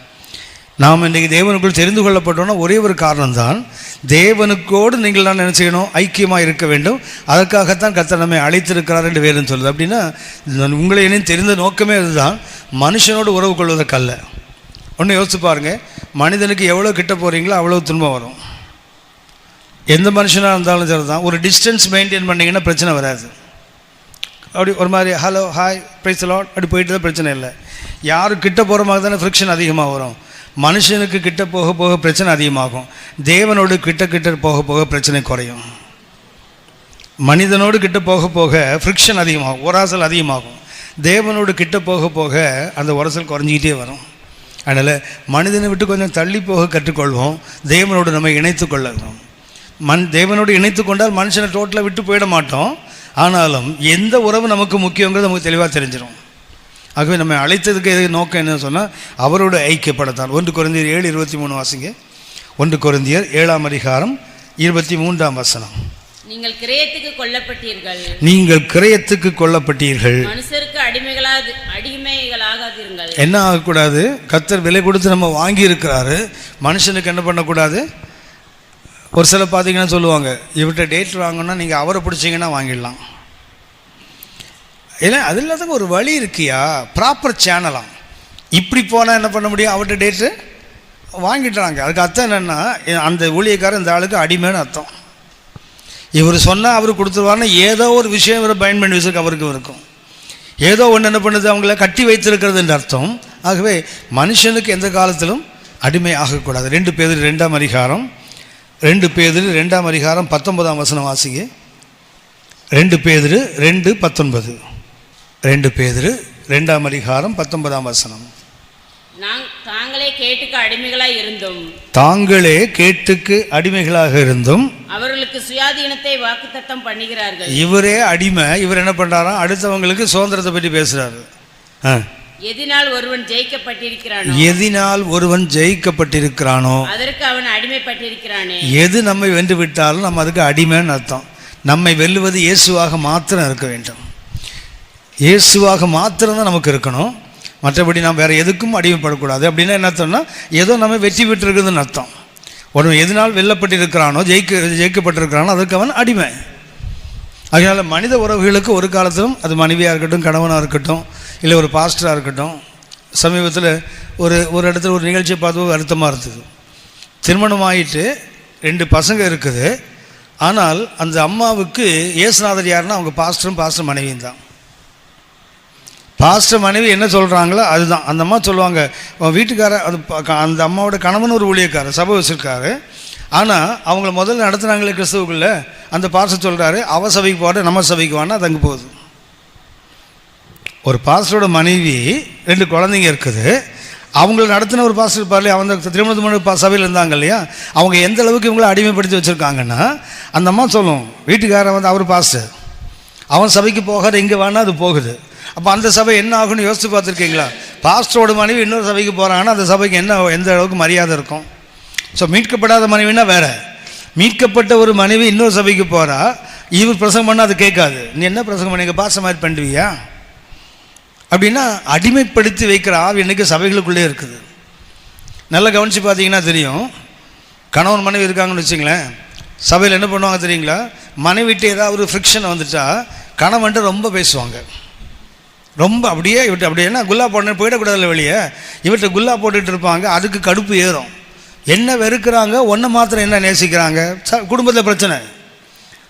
நாம் இன்றைக்கி தேவனுக்குள் தெரிந்து கொள்ளப்பட்டோன்னா ஒரே ஒரு காரணம்தான், தேவனுக்கோடு நீங்கள் தான் என்ன செய்யணும், ஐக்கியமாக இருக்க வேண்டும். அதற்காகத்தான் கர்த்தர் நம்மை அழைத்திருக்கிறார் என்று வேதம் சொல்லுது. அப்படின்னா உங்களை இணையும் தெரிந்த நோக்கமே அதுதான், மனுஷனோடு உறவு கொள்வதற்கல்ல. ஒன்று யோசிச்சு பாருங்கள், மனிதனுக்கு எவ்வளோ கிட்ட போகிறீங்களோ அவ்வளோ துன்பம் வரும். எந்த மனுஷனாக இருந்தாலும் சரி தான், ஒரு டிஸ்டன்ஸ் மெயின்டைன் பண்ணிங்கன்னா பிரச்சனை வராது. அப்படி ஒரு மாதிரி hello hi praise the Lord அப்படி போயிட்டு தான் பிரச்சனை இல்லை. யாரு கிட்ட போகிற மாதிரி தானே ஃப்ரிக்ஷன் அதிகமாக வரும். மனுஷனுக்கு கிட்ட போக போக பிரச்சனை அதிகமாகும், தேவனோடு கிட்ட போக போக பிரச்சனை குறையும். மனிதனோடு கிட்ட போக போக ஃப்ரிக்ஷன் அதிகமாகும், உராசல் அதிகமாகும். தேவனோடு கிட்ட போக போக அந்த உரசல் குறைஞ்சிக்கிட்டே வரும். அதனால் மனிதனை விட்டு கொஞ்சம் தள்ளி போக கற்றுக்கொள்வோம், தேவனோடு நம்ம இணைத்து கொள்ளணும். தேவனோடு இணைத்து கொண்டால் மனுஷனை டோட்டலாக விட்டு போயிட மாட்டோம். ஆனாலும் எந்த உறவு நமக்கு முக்கியங்கிறது நமக்கு தெளிவாக தெரிஞ்சிடும். ஆகவே நம்ம அழைத்ததுக்கு எது நோக்கம் என்னன்னு சொன்னால், அவரோடு ஐக்கியப்படத்தான். 1 கொரிந்தியர் 7:23 வாசிங்க. 1 கொரிந்தியர் 7:23. நீங்கள் கிரயத்துக்கு கொல்லப்பட்டீர்கள், நீங்கள் கிரயத்துக்கு கொல்லப்பட்டீர்கள், மனுஷருக்கு அடிமைகளாகாதீர்கள். என்ன ஆகக்கூடாது, கர்த்தர் விலை கொடுத்து நம்ம வாங்கி இருக்கிறாரு, மனுஷனுக்கு என்ன பண்ணக்கூடாது. ஒரு சில பார்த்தீங்கன்னா சொல்லுவாங்க, இவர்கிட்ட டேட் வாங்கணும்னா நீங்கள் அவரை பிடிச்சிங்கன்னா வாங்கிடலாம். ஏன்னா அது இல்லாத ஒரு வழி இருக்கியா, ப்ராப்பர் சேனலாம். இப்படி போனால் என்ன பண்ண முடியும், அவர்கிட்ட டேட்டு வாங்கிட்டுறாங்க. அதுக்கு அர்த்தம் என்னென்னா, அந்த ஊழியக்காரர் இந்த ஆளுக்கு அடிமைன்னு அர்த்தம். இவர் சொன்னால் அவர் கொடுத்துருவாருன்னா ஏதோ ஒரு விஷயம் இவரை பயன் பண்ணி வச்சுருக்கு, அவருக்கு இருக்கும். ஏதோ ஒன்று என்ன பண்ணுது, அவங்கள கட்டி வைத்திருக்கிறது என்று அர்த்தம். ஆகவே மனுஷனுக்கு எந்த காலத்திலும் அடிமை ஆகக்கூடாது. 2 பேதுரு 2 19 வாசிங்க. 2 பேதுரு 2:19. 2 பேதுரு 2:19. தாங்களே கேட்டுக்கு அடிமைகளாக இருந்தும் அவர்களுக்கு சுயாதீனத்தை வாக்குத்தத்தம் பண்ணுகிறார்கள். இவரே அடிமை, இவர் என்ன பண்றாராம், அடுத்தவங்களுக்கு சுதந்திரத்தை பற்றி பேசுறாரு. எதினால் ஒருவன் ஜெயிக்கப்பட்டிருக்கிறானோ அதற்கு அவன் அடிமைப்பட்டிருக்கிறானே. எது நம்மை வென்று விட்டாலும் நம்ம அதுக்கு அடிமைன்னு அர்த்தம். நம்மை வெல்லுவது இயேசுவாக மாத்திரம் இருக்க வேண்டும். இயேசுவாக மாத்திரம்தான் நமக்கு இருக்கணும், மற்றபடி நாம் வேறு எதுக்கும் அடிமைப்படக்கூடாது. அப்படின்னா என்ன அர்த்தம்னா, ஏதோ நம்ம வெற்றி பெற்றிருக்குதுன்னு அர்த்தம். ஒருவன் எதனால் வெல்லப்பட்டிருக்கிறானோ ஜெயிக்கப்பட்டிருக்கிறானோ அதற்கு அவன் அடிமை. அதனால் மனித உறவுகளுக்கு ஒரு காலத்திலும், அது மனைவியாக இருக்கட்டும், கணவனாக இருக்கட்டும், இல்லை ஒரு பாஸ்டராக இருக்கட்டும். சமீபத்தில் ஒரு இடத்துல ஒரு நிகழ்ச்சியை பார்த்து வருத்தமாக இருந்தது. திருமணம் ஆகிட்டு 2 பசங்க இருக்குது. ஆனால் அந்த அம்மாவுக்கு இயேசுநாதர் யாருன்னா அவங்க பாஸ்டர் மனைவியும் தான். பாஸ்டர் மனைவி என்ன சொல்கிறாங்களோ அதுதான். அந்த அம்மா சொல்லுவாங்க, வீட்டுக்காரர் அது அந்த அம்மாவோட கணவன் ஒரு ஊழியக்காரர், சபை வச்சிருக்காரு. ஆனால் அவங்கள முதல்ல நடத்துனாங்களே கிறிஸ்துவுக்குள்ளே, அந்த பாஸ்டர் சொல்கிறாரு, அவ சபைக்கு போகிற நம்ம சபைக்கு வானா அது அங்கே போகுது. ஒரு பாஸ்டரோட மனைவி 2 குழந்தைங்க இருக்குது. அவங்கள நடத்தின ஒரு பாஸ்டர் இருப்பார்லையே, அவங்க திருமணத்து முன்னாடி சபையில் இருந்தாங்க இல்லையா, அவங்க எந்த அளவுக்கு இவங்களை அடிமைப்படுத்தி வச்சுருக்காங்கன்னா, அந்த அம்மா சொல்லும், வீட்டுக்காரன் அவர் பாஸ்டர், அவன் சபைக்கு போகிற இங்கே வேணா அது போகுது. அப்போ அந்த சபை என்ன ஆகுன்னு யோசித்து பார்த்துருக்கீங்களா? பாஸ்டரோட மனைவி இன்னொரு சபைக்கு போகிறாங்கன்னா அந்த சபைக்கு எந்த அளவுக்கு மரியாதை இருக்கும். ஸோ மீட்கப்படாத மனைவினா வேறு, மீட்கப்பட்ட ஒரு மனைவி இன்னொரு சபைக்கு போகிறா, இவர் பிரசங்கம் பண்ணால் அது கேட்காது. நீ என்ன பிரசங்கம் பண்ணி பாச மாதிரி பண்ணுவியா அப்படின்னா, அடிமைப்படுத்தி வைக்கிற ஆவி இன்றைக்கி சபைகளுக்குள்ளே இருக்குது. நல்லா கவனித்து பார்த்தீங்கன்னா தெரியும். கணவன் மனைவி இருக்காங்கன்னு வச்சுங்களேன், சபையில் என்ன பண்ணுவாங்க தெரியுங்களா, மனைவிட்டு ஏதாவது ஒரு ஃப்ரிக்ஷன் வந்துட்டா கணவன்ட்டு ரொம்ப பேசுவாங்க. ரொம்ப அப்படியே இவர்கிட்ட அப்படியே குல்லா போடணும் போயிடக்கூடாதுல்ல வெளியே, இவர்கிட்ட குல்லா போட்டுட்டு இருப்பாங்க. அதுக்கு கடுப்பு ஏறும். என்ன வெறுக்கிறாங்க, ஒன்றை மாத்திரம் என்ன நேசிக்கிறாங்க, குடும்பத்தில் பிரச்சனை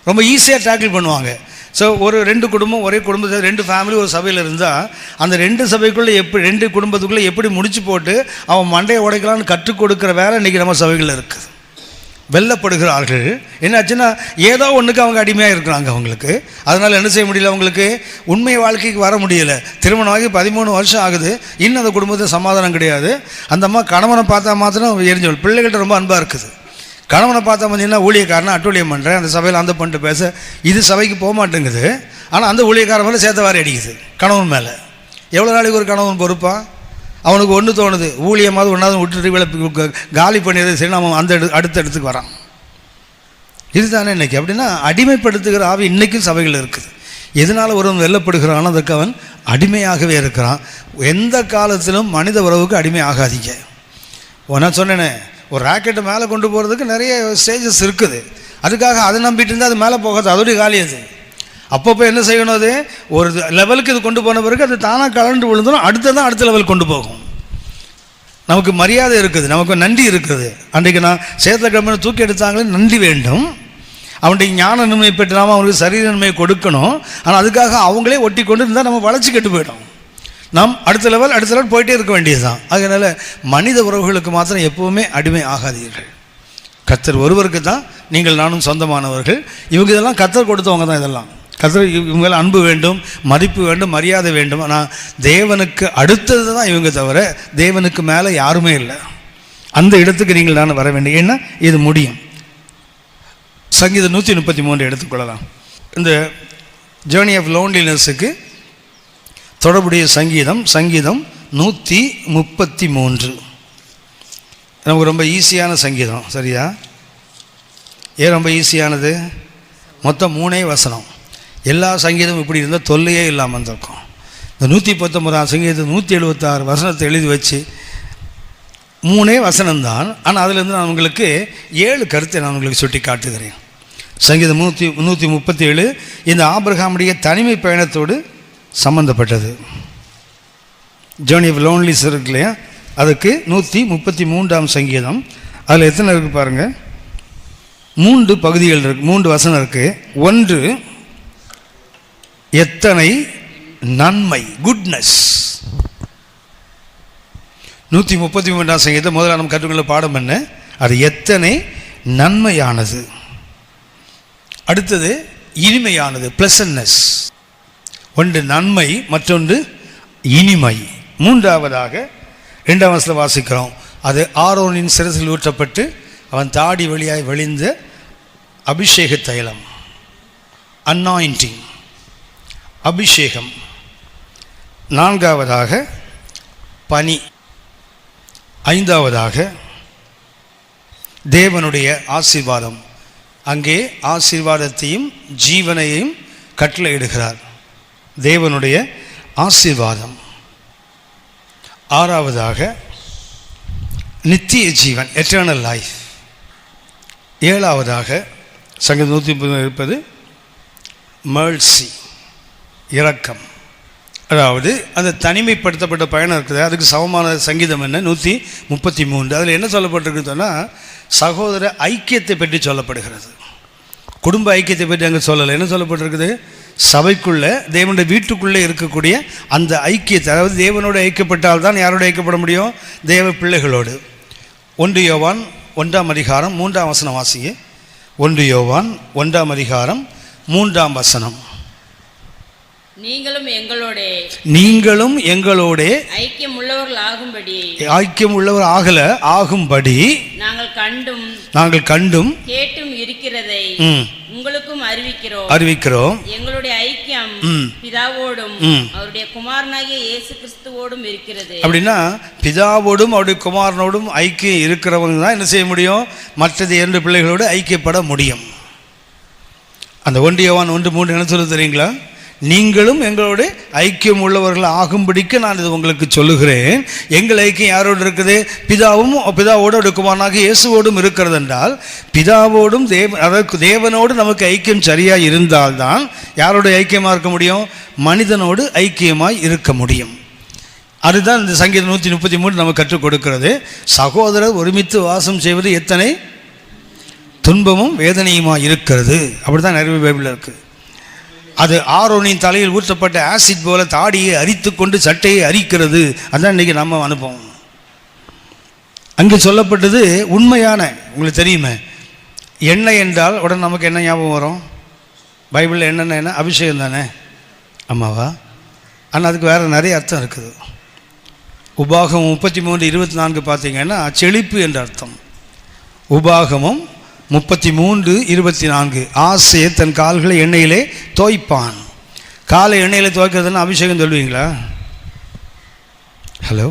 ரொம்ப ஈஸியாக டேக்கிள் பண்ணுவாங்க. ஸோ ஒரு 2 குடும்பம், ஒரே குடும்பத்தில் 2 ஃபேமிலி ஒரு சபையில் இருந்தால், அந்த 2 சபைக்குள்ளே 2 குடும்பத்துக்குள்ளே எப்படி முடிச்சு போட்டு அவன் மண்டையை உடைக்கலான்னு கற்றுக் கொடுக்குற வேலை இன்றைக்கி நம்ம சபைகளில் இருக்குது. வெல்லப்படுகிறார்கள். என்னாச்சுன்னா ஏதோ ஒன்றுக்கு அவங்க அடிமையாக இருக்கிறாங்க அவங்களுக்கு. அதனால் என்ன செய்ய முடியல, அவங்களுக்கு உண்மை வாழ்க்கைக்கு வர முடியலை. திருமணமாகி 13 வருஷம் ஆகுது, இன்னும் அந்த குடும்பத்தில் சமாதானம் கிடையாது. அந்த அம்மா கணவனை பார்த்தா மாத்திரம் எரிஞ்சவள், பிள்ளைகள்கிட்ட ரொம்ப அன்பாக இருக்குது. கணவனை பார்த்தா பார்த்தீங்கன்னா ஊழியக்காரனை அட்டூழியம் பண்ணுறேன், அந்த சபையில் அந்த பண்ணிட்டு பேச, இது சபைக்கு போக மாட்டேங்குது. ஆனால் அந்த ஊழியக்காரன் மேலே சேர்த்த வாரி அடிக்குது கணவன் மேலே. எவ்வளோ நாளைக்கு ஒரு கணவன் பொறுப்பான்? அவனுக்கு ஒன்று தோணுது, ஊழியமாவது ஒன்றாவது விட்டுட்டு விளை காலி பண்ணிடுறது, சரி நம்ம அடுத்த இடத்துக்கு வரான். இதுதானே இன்றைக்கி. அப்படின்னா அடிமைப்படுத்துகிற ஆவி இன்றைக்கும் சபைகள் இருக்குது. எதனால் ஒருவன் வெல்லப்படுகிறானோ அதற்கு அவன் அடிமையாகவே இருக்கிறான். எந்த காலத்திலும் மனித உறவுக்கு அடிமை ஆகாதீங்க. நான் சொன்னேனே, ஒரு ராக்கெட்டை மேலே கொண்டு போகிறதுக்கு நிறைய ஸ்டேஜஸ் இருக்குது. அதுக்காக அதை நம்பிட்டு இருந்தால் அது மேலே போகாது, அதோடைய காலி அது. அப்பப்போ என்ன செய்யணும், அது ஒரு லெவலுக்கு இது கொண்டு போன பிறகு அது தானாக கலண்டு விழுந்துடும், அடுத்த லெவல் கொண்டு போகும். நமக்கு மரியாதை இருக்குது, நமக்கு நன்றி இருக்குது. அன்றைக்கு நான் சேத்துல கிழமை தூக்கி எடுத்தாங்களே, நன்றி வேண்டும். அவனுடைய ஞான நன்மை பெற்றாமல் அவனுக்கு சரீர நன்மையை கொடுக்கணும். ஆனால் அதுக்காக அவங்களே ஒட்டி கொண்டு இருந்தால் நம்ம வளர்ச்சி கெட்டு போயிடும். நாம் அடுத்த லெவல் போயிட்டே இருக்க வேண்டியது தான். அதனால் மனித உறவுகளுக்கு மாத்திரம் எப்போவுமே அடிமை ஆகாதீர்கள். கர்த்தர் ஒருவருக்கு தான் நீங்கள் நானும் சொந்தமானவர்கள். இவங்க இதெல்லாம் கர்த்தர் கொடுத்தவங்க தான். இதெல்லாம் கர்த்தர் இவங்க அன்பு வேண்டும், மதிப்பு வேண்டும், மரியாதை வேண்டும். ஆனால் தேவனுக்கு அடுத்தது தான் இவங்க, தவிர தேவனுக்கு மேலே யாருமே இல்லை. அந்த இடத்துக்கு நீங்கள் நான் வர வேண்டும். ஏன்னா இது முடியும். சங்கீதம் 133 எடுத்துக்கொள்ளலாம். இந்த ஜேர்னி ஆஃப் லோன்லினஸுக்கு தொடர்புடைய சங்கீதம் 133. நமக்கு ரொம்ப ஈஸியான சங்கீதம். சரியா? ஏன் ரொம்ப ஈஸியானது? மொத்தம் 3 வசனம். எல்லா சங்கீதமும் இப்படி இருந்தால் தொல்லையே இல்லாமல் இருந்திருக்கும். இந்த 119 சங்கீதம் 176 வசனத்தை எழுதி வச்சு 3 வசனம்தான். ஆனால் அதிலிருந்து நான் உங்களுக்கு 7 கருத்தை நான் உங்களுக்கு சுட்டி காட்டுகிறேன். சங்கீதம் 137 இந்த ஆபிரகாமுடைய தனிமை பயணத்தோடு சம்பந்தப்பட்டது. ஜேர்னி ஆஃப் லோன்லினஸ் இருக்கு இல்லையா, அதுக்கு 133 சங்கீதம். அதில் எத்தனை இருக்குது பாருங்கள், 3 பகுதிகள் இருக்குது, 3 வசனம் இருக்குது. 1, எத்தனை நன்மை, குட்னஸ். 133 சங்கீதம் முதல்ல நம்ம கற்றுக்கொள்ள பாடம் என்ன, அது எத்தனை நன்மையானது. அடுத்தது இனிமையானது, பிளசன்னஸ். ஒன்று நன்மை, மற்றொன்று இனிமை. 3வதாக 2ஆம் வசனத்தில் வாசிக்கிறோம், அது ஆரோனின் சிரசில் ஊற்றப்பட்டு அவன் தாடி வழியாய் வழிந்த அபிஷேக தைலம், அன்னாயிண்டிங், அபிஷேகம். 4வதாக பனி. 5வதாக தேவனுடைய ஆசீர்வாதம். அங்கே ஆசீர்வாதத்தையும் ஜீவனையும் கட்டளையிடுகிறார், தேவனுடைய ஆசீர்வாதம். 6வதாக நித்திய ஜீவன், எட்டர்னல் லைஃப். 7வதாக சங்கீதம் 130 இருப்பது மர்சி, இரக்கம். அதாவது அந்த தனிமைப்படுத்தப்பட்ட பயணம் இருக்குது, அதுக்கு சமமான சங்கீதம் என்ன, 133. அதில் என்ன சொல்லப்பட்டிருக்குன்னு சொன்னால் சகோதர ஐக்கியத்தை பற்றி சொல்லப்படுகிறது. குடும்ப ஐக்கியத்தை பற்றி அங்கே சொல்லலை. என்ன சொல்லப்பட்டிருக்குது, சபைக்குள்ளே தேவனுடைய வீட்டுக்குள்ளே இருக்கக்கூடிய அந்த ஐக்கியத்தை, அதாவது தேவனோடு ஐக்கியப்பட்டால்தான் யாரோடு ஐக்கியப்பட முடியும், தேவ பிள்ளைகளோடு. 1 யோவான் 1ஆம் அதிகாரம் 3ஆம் வசனம் வாசிங்க. 1 யோவான் 1ஆம் அதிகாரம் 3ஆம் வசனம். நீங்களும் எங்களோட ஐக்கியம் உள்ளவர் ஆகும்படி நாங்கள் கண்டும் கேட்டும் இருக்கிறதை உங்களுக்கும் அறிவிக்கிறோம். எங்களுடைய ஐக்கியம் பிதாவோடும் அவருடைய குமாரனாகிய இயேசு கிறிஸ்துவோடும் இருக்கிறது. அப்படின்னா பிதாவோடும் அவருடைய குமாரனோடும் ஐக்கியம் இருக்கிறவங்க தான் என்ன செய்ய முடியும், மற்றது 2 பிள்ளைகளோடு ஐக்கியப்பட முடியும். அந்த 1 யோவான் 1:3 என்ன சொல்ல தெரியுங்களா, நீங்களும் எங்களோட ஐக்கியம் உள்ளவர்கள் ஆகும்படிக்கு நான் இது உங்களுக்கு சொல்லுகிறேன். எங்கள் ஐக்கியம் யாரோடு இருக்குது, பிதாவோடு குமாரனாக இயேசுவோடும் இருக்கிறது என்றால் பிதாவோடும் அதற்கு தேவனோடு நமக்கு ஐக்கியம் சரியாக இருந்தால்தான் யாரோட ஐக்கியமாக இருக்க முடியும், மனிதனோடு ஐக்கியமாய் இருக்க முடியும். அதுதான் இந்த சங்கீதம் 133 நமக்கு கற்றுக் கொடுக்கிறது. சகோதரர் ஒருமித்து வாசம் செய்வது எத்தனை துன்பமும் வேதனையுமாக இருக்கிறது. அப்படி தான் நிறைய பைபிளில் இருக்குது. அது ஆரோனின் தலையில் ஊற்றப்பட்ட ஆசிட் போல தாடியை அரித்து கொண்டு சட்டையை அரிக்கிறது. அதுதான் இன்றைக்கி நம்ம அனுபவம். அங்கே சொல்லப்பட்டது உண்மையான, உங்களுக்கு தெரியுமே, எண்ணெய் என்றால் உடனே நமக்கு என்ன ஞாபகம் வரும், பைபிளில் என்னென்ன அபிஷேகம் தானே, ஆமாவா? ஆனால் அதுக்கு வேறு நிறைய அர்த்தம் இருக்குது. உபாகமம் 33:24 பார்த்தீங்கன்னா செழிப்பு என்ற அர்த்தம். உபாகமம் 33:24 ஆசே தன் கால்களை எண்ணெயிலே தோய்ப்பான். காலை எண்ணெயில் துவைக்கிறதுன்னா அபிஷேகம் சொல்லுவீங்களா? ஹலோ,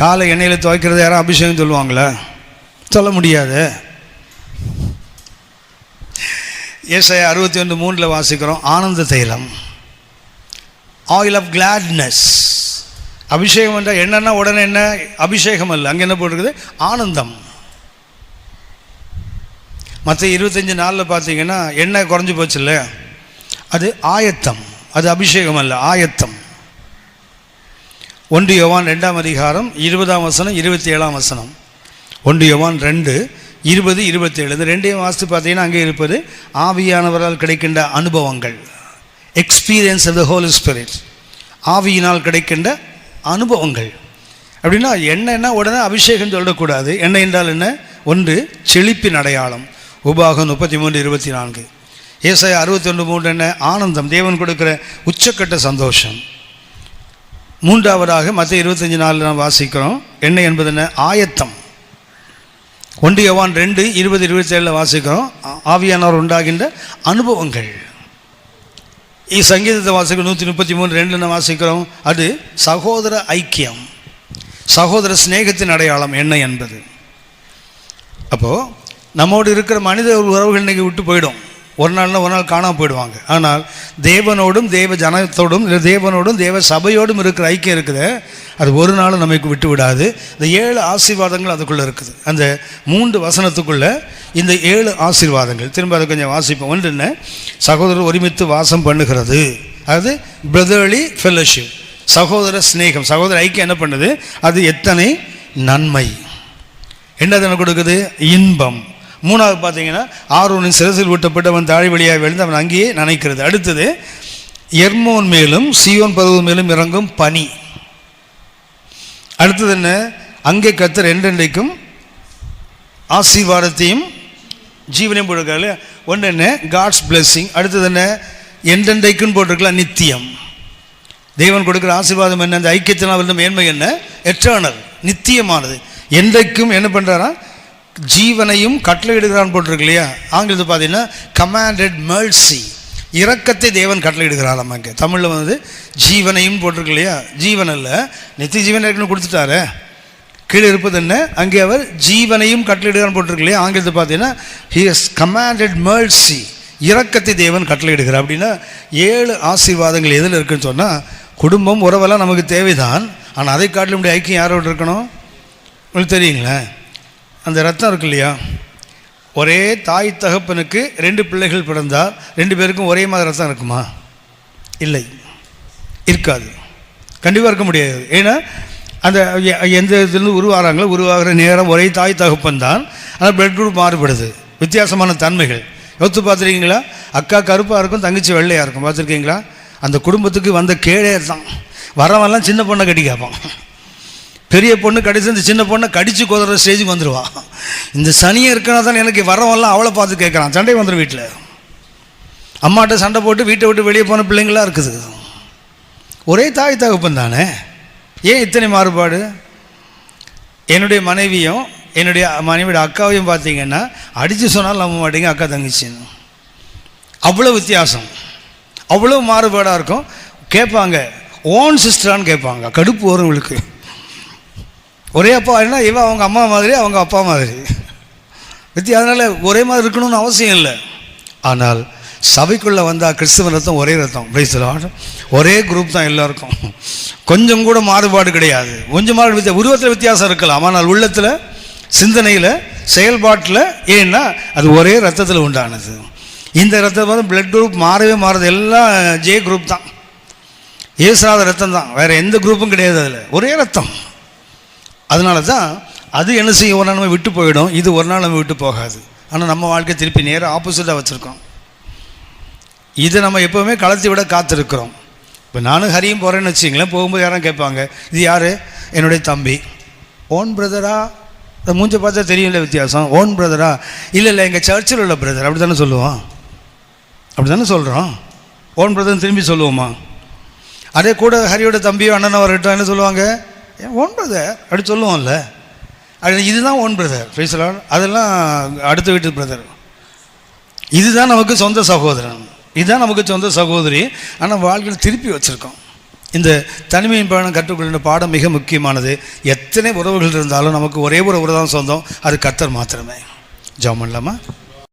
காலை எண்ணெயில் துவைக்கிறது யாரும் அபிஷேகம் சொல்லுவாங்களா? சொல்ல முடியாது. ஏசாயா 61:3 வாசிக்கிறோம், ஆனந்த தைலம், ஆயில் ஆஃப் கிளாட்னஸ். அபிஷேகம் என்றால் என்னன்னா உடனே என்ன அபிஷேகம் அல்ல, அங்கே என்ன போட்டிருக்குது? ஆனந்தம். மற்ற 25:4 பார்த்தீங்கன்னா எண்ணெய் குறைஞ்சி போச்சு இல்லை, அது ஆயத்தம், அது அபிஷேகம் அல்ல, ஆயத்தம். 1 யோவான் 2ஆம் அதிகாரம் 20ஆம் வசனம் 27ஆம் வசனம். 1 யோவான் 2:20-27 இந்த ரெண்டையும் வாசித்து பார்த்தீங்கன்னா அங்கே இருப்பது ஆவியானவரால் கிடைக்கின்ற அனுபவங்கள், experience of the Holy Spirit, ஆவியினால் கிடைக்கின்ற அனுபவங்கள். அப்படின்னா எண்ணெய்னா உடனே அபிஷேகம் சொல்லக்கூடாது. எண்ணெய் என்றால் என்ன? ஒன்று செழிப்பின் அடையாளம், உபாகம் 33:24. ஏசாயா 61:3 என்ன? ஆனந்தம், தேவன் கொடுக்கிற உச்சக்கட்ட சந்தோஷம். மூன்றாவதாக மற்ற 25:4 நாம் வாசிக்கிறோம், எண்ணெய் என்பது என்ன? ஆயத்தம். 1 யோவான் 2:20-27 வாசிக்கிறோம், ஆவியானவர் உண்டாகின்ற அனுபவங்கள். சங்கீதத்தை வாசிக்கிறோம் 133:2 வாசிக்கிறோம், அது சகோதர ஐக்கியம், சகோதர சிநேகத்தின் அடையாளம் எண்ணெய் என்பது. அப்போது நம்மோடு இருக்கிற மனித உறவுகள் இன்றைக்கி விட்டு போயிடும், ஒரு நாள் காணாமல் போயிடுவாங்க. ஆனால் தேவனோடும் தேவ ஜனத்தோடும் தேவனோடும் தேவ சபையோடும் இருக்கிற ஐக்கியம் இருக்குது, அது ஒரு நாளும் நமக்கு விட்டு விடாது. இந்த 7 ஆசீர்வாதங்கள் அதுக்குள்ளே இருக்குது. அந்த 3 வசனத்துக்குள்ளே இந்த 7 ஆசீர்வாதங்கள் திரும்ப அதை கொஞ்சம் வாசிப்போம். ஒன்று என்ன? சகோதரர் ஒருமித்து வாசம் பண்ணுகிறது, அது பிரதர்லி ஃபெல்லோஷிப், சகோதர ஸ்நேகம், சகோதர ஐக்கியம் என்ன பண்ணுது? அது எத்தனை நன்மை, என்ன கொடுக்குது? இன்பம். மூணாவது பார்த்தீங்கன்னா ஆரோனின் சிரசில் ஊட்டப்பட்டு அவன் தாழ் வழியாக விழுந்து அவன் அங்கேயே நனைக்கிறது. அடுத்தது எர்மோன் மேலும் சீயோன் பருவம் மேலும் இறங்கும் பனி. அடுத்தது என்ன? அங்கே கர்த்தர் என்றென்றைக்கும் ஆசீர்வாதத்தையும் ஜீவனையும் போட்டிருக்காரு. ஒன்று என்ன? God's blessing. அடுத்தது என்ன? என்றென்றைக்கும் போட்டிருக்கலாம், நித்தியம். தேவன் கொடுக்குற ஆசீர்வாதம் என்ன? அந்த ஐக்கியத்தினால் வந்த மேன்மை என்ன? எட்டர்னல், நித்தியமானது. என்றைக்கும் என்ன பண்ணுறாரா? ஜீவனையும் கட்டளையிடுகிறான் போட்டிருக்கு இல்லையா? ஆங்கிலத்தில் பார்த்தீங்கன்னா கமாண்டட் மெர்சி, இரக்கத்தை தேவன் கட்டளையிடுகிறார். நமக்கு தமிழில் வந்து ஜீவனையும் போட்டிருக்கு இல்லையா? ஜீவன் அல்ல, நித்திய ஜீவன் இருக்குன்னு கொடுத்துட்டாரு. கீழே இருப்பது என்ன? அங்கே அவர் ஜீவனையும் கட்டளையிடுகிறான் போட்டிருக்கு இல்லையா? ஆங்கிலத்தில் பார்த்தீங்கன்னா ஹி ஹஸ் கமாண்டட் மெர்சி, இரக்கத்தை தேவன் கட்டளையிடுகிறார். அப்படின்னா 7 ஆசீர்வாதங்கள் எதில் இருக்குன்னு சொன்னால், குடும்பம் உறவெல்லாம் நமக்கு தேவைதான். ஆனால் அதை காட்டிலும் முடிய ஐக்கியம் யாரோடு இருக்கணும்? உங்களுக்கு தெரியுங்களே, அந்த ரத்தம் இருக்கு இல்லையா? ஒரே தாய் தகப்பனுக்கு 2 பிள்ளைகள் பிறந்தால் 2 பேருக்கும் ஒரே மாதிரி ரத்தம் இருக்குமா? இல்லை, இருக்காது, கண்டிப்பாக இருக்க முடியாது. ஏன்னா அந்த எந்த இதுலேருந்து உருவாகிற நேரம் ஒரே தாய் தகப்பன் தான். ஆனால் பிளட் குரூப் மாறுபடுது, வித்தியாசமான தன்மைகள். யோசித்து பார்த்துருக்கீங்களா? அக்கா கருப்பாக இருக்கும், தங்கச்சி வெள்ளையாக இருக்கும், பார்த்துருக்கீங்களா? அந்த குடும்பத்துக்கு வந்த கேடே தான். வரவெல்லாம் சின்ன பொண்ணை கட்டி கேட்பான், பெரிய பொண்ணு கடிச்சு இந்த சின்ன பொண்ணை கடித்து கொதற ஸ்டேஜுக்கு வந்துடுவா. இந்த சனியை இருக்கனா தான் எனக்கு வரவெல்லாம் அவளை பார்த்து கேட்குறான், சண்டை வந்துடும். வீட்டில் அம்மாட்ட சண்டை போட்டு வீட்டை விட்டு வெளியே போன பிள்ளைங்களாம் இருக்குது. ஒரே தாய் தகப்பன் தானே, ஏன் இத்தனை மாறுபாடு? என்னுடைய மனைவியும் என்னுடைய மனைவியோட அக்காவையும் பார்த்தீங்கன்னா அடித்து சொன்னாலும் நம்ப மாட்டீங்க, அக்கா தங்கச்சின்னு. அவ்வளோ வித்தியாசம், அவ்வளோ மாறுபாடாக இருக்கும். கேட்பாங்க ஓன் சிஸ்டரான்னு கேட்பாங்க, கடுப்பு வரும் உங்களுக்கு. ஒரே அப்பா என்ன, இவன் அவங்க அம்மா மாதிரி அவங்க அப்பா மாதிரி அதனால் ஒரே மாதிரி இருக்கணும்னு அவசியம் இல்லை. ஆனால் சபைக்குள்ளே வந்தால் கிறிஸ்துவ ரத்தம் ஒரே ரத்தம், ஒரே குரூப் தான் எல்லாருக்கும். கொஞ்சம் கூட மாறுபாடு கிடையாது. கொஞ்சம் உருவத்தில் வித்தியாசம் இருக்கலாம், ஆனால் உள்ளத்தில், சிந்தனையில், செயல்பாட்டில். ஏன்னா அது ஒரே ரத்தத்தில் உண்டானது. இந்த ரத்தம் வந்து பிளட் குரூப் மாறவே மாறுது, எல்லாம் ஜே குரூப் தான், ஏசாத ரத்தம் தான், வேறு எந்த குரூப்பும் கிடையாது, அதில் ஒரே ரத்தம். அதனால தான் அது என்ன செய்யும், ஒரு நாள் நம்ம விட்டு போயிடும், இது ஒரு நாள் நம்ம விட்டு போகாது. ஆனால் நம்ம வாழ்க்கை திருப்பி நேராக ஆப்போசிட்டாக வச்சுருக்கோம். இதை நம்ம எப்போவுமே கலத்தி விட காத்திருக்கிறோம். இப்போ நானும் ஹரியும் போகிறேன்னு வச்சிங்களேன், போகும்போது யாரும் கேட்பாங்க, இது யார்? என்னுடைய தம்பி. ஓன் பிரதரா? இந்த மூஞ்சை பார்த்தா தெரியும்ல வித்தியாசம். ஓன் பிரதரா? இல்லை எங்கள் சர்ச்சில் உள்ள பிரதர். அப்படி தானே சொல்லுவோம், அப்படி தானே சொல்கிறோம். ஓன் பிரதர்னு திரும்பி சொல்லுவோமா? அதே கூட ஹரியோட தம்பியோ அண்ணனோ வரட்டும், என்ன சொல்லுவாங்க? ஓன் பிரதர் அப்படி சொல்லுவோம்ல. இதுதான் ஓன் பிரதர், பேசலாம். அதெல்லாம் அடுத்த வீட்டு பிரதர். இதுதான் நமக்கு சொந்த சகோதரன், இதுதான் நமக்கு சொந்த சகோதரி. ஆனால் வாழ்க்கையில் திருப்பி வச்சுருக்கோம். இந்த தனிமையின் பயணம் கற்றுக்கொள்கிற பாடம் மிக முக்கியமானது. எத்தனை உறவுகள் இருந்தாலும் நமக்கு ஒரே ஒரு உறவு தான் சொந்தம், அது கர்த்தர் மாத்திரமே. ஜெபம் பண்ணலாமா?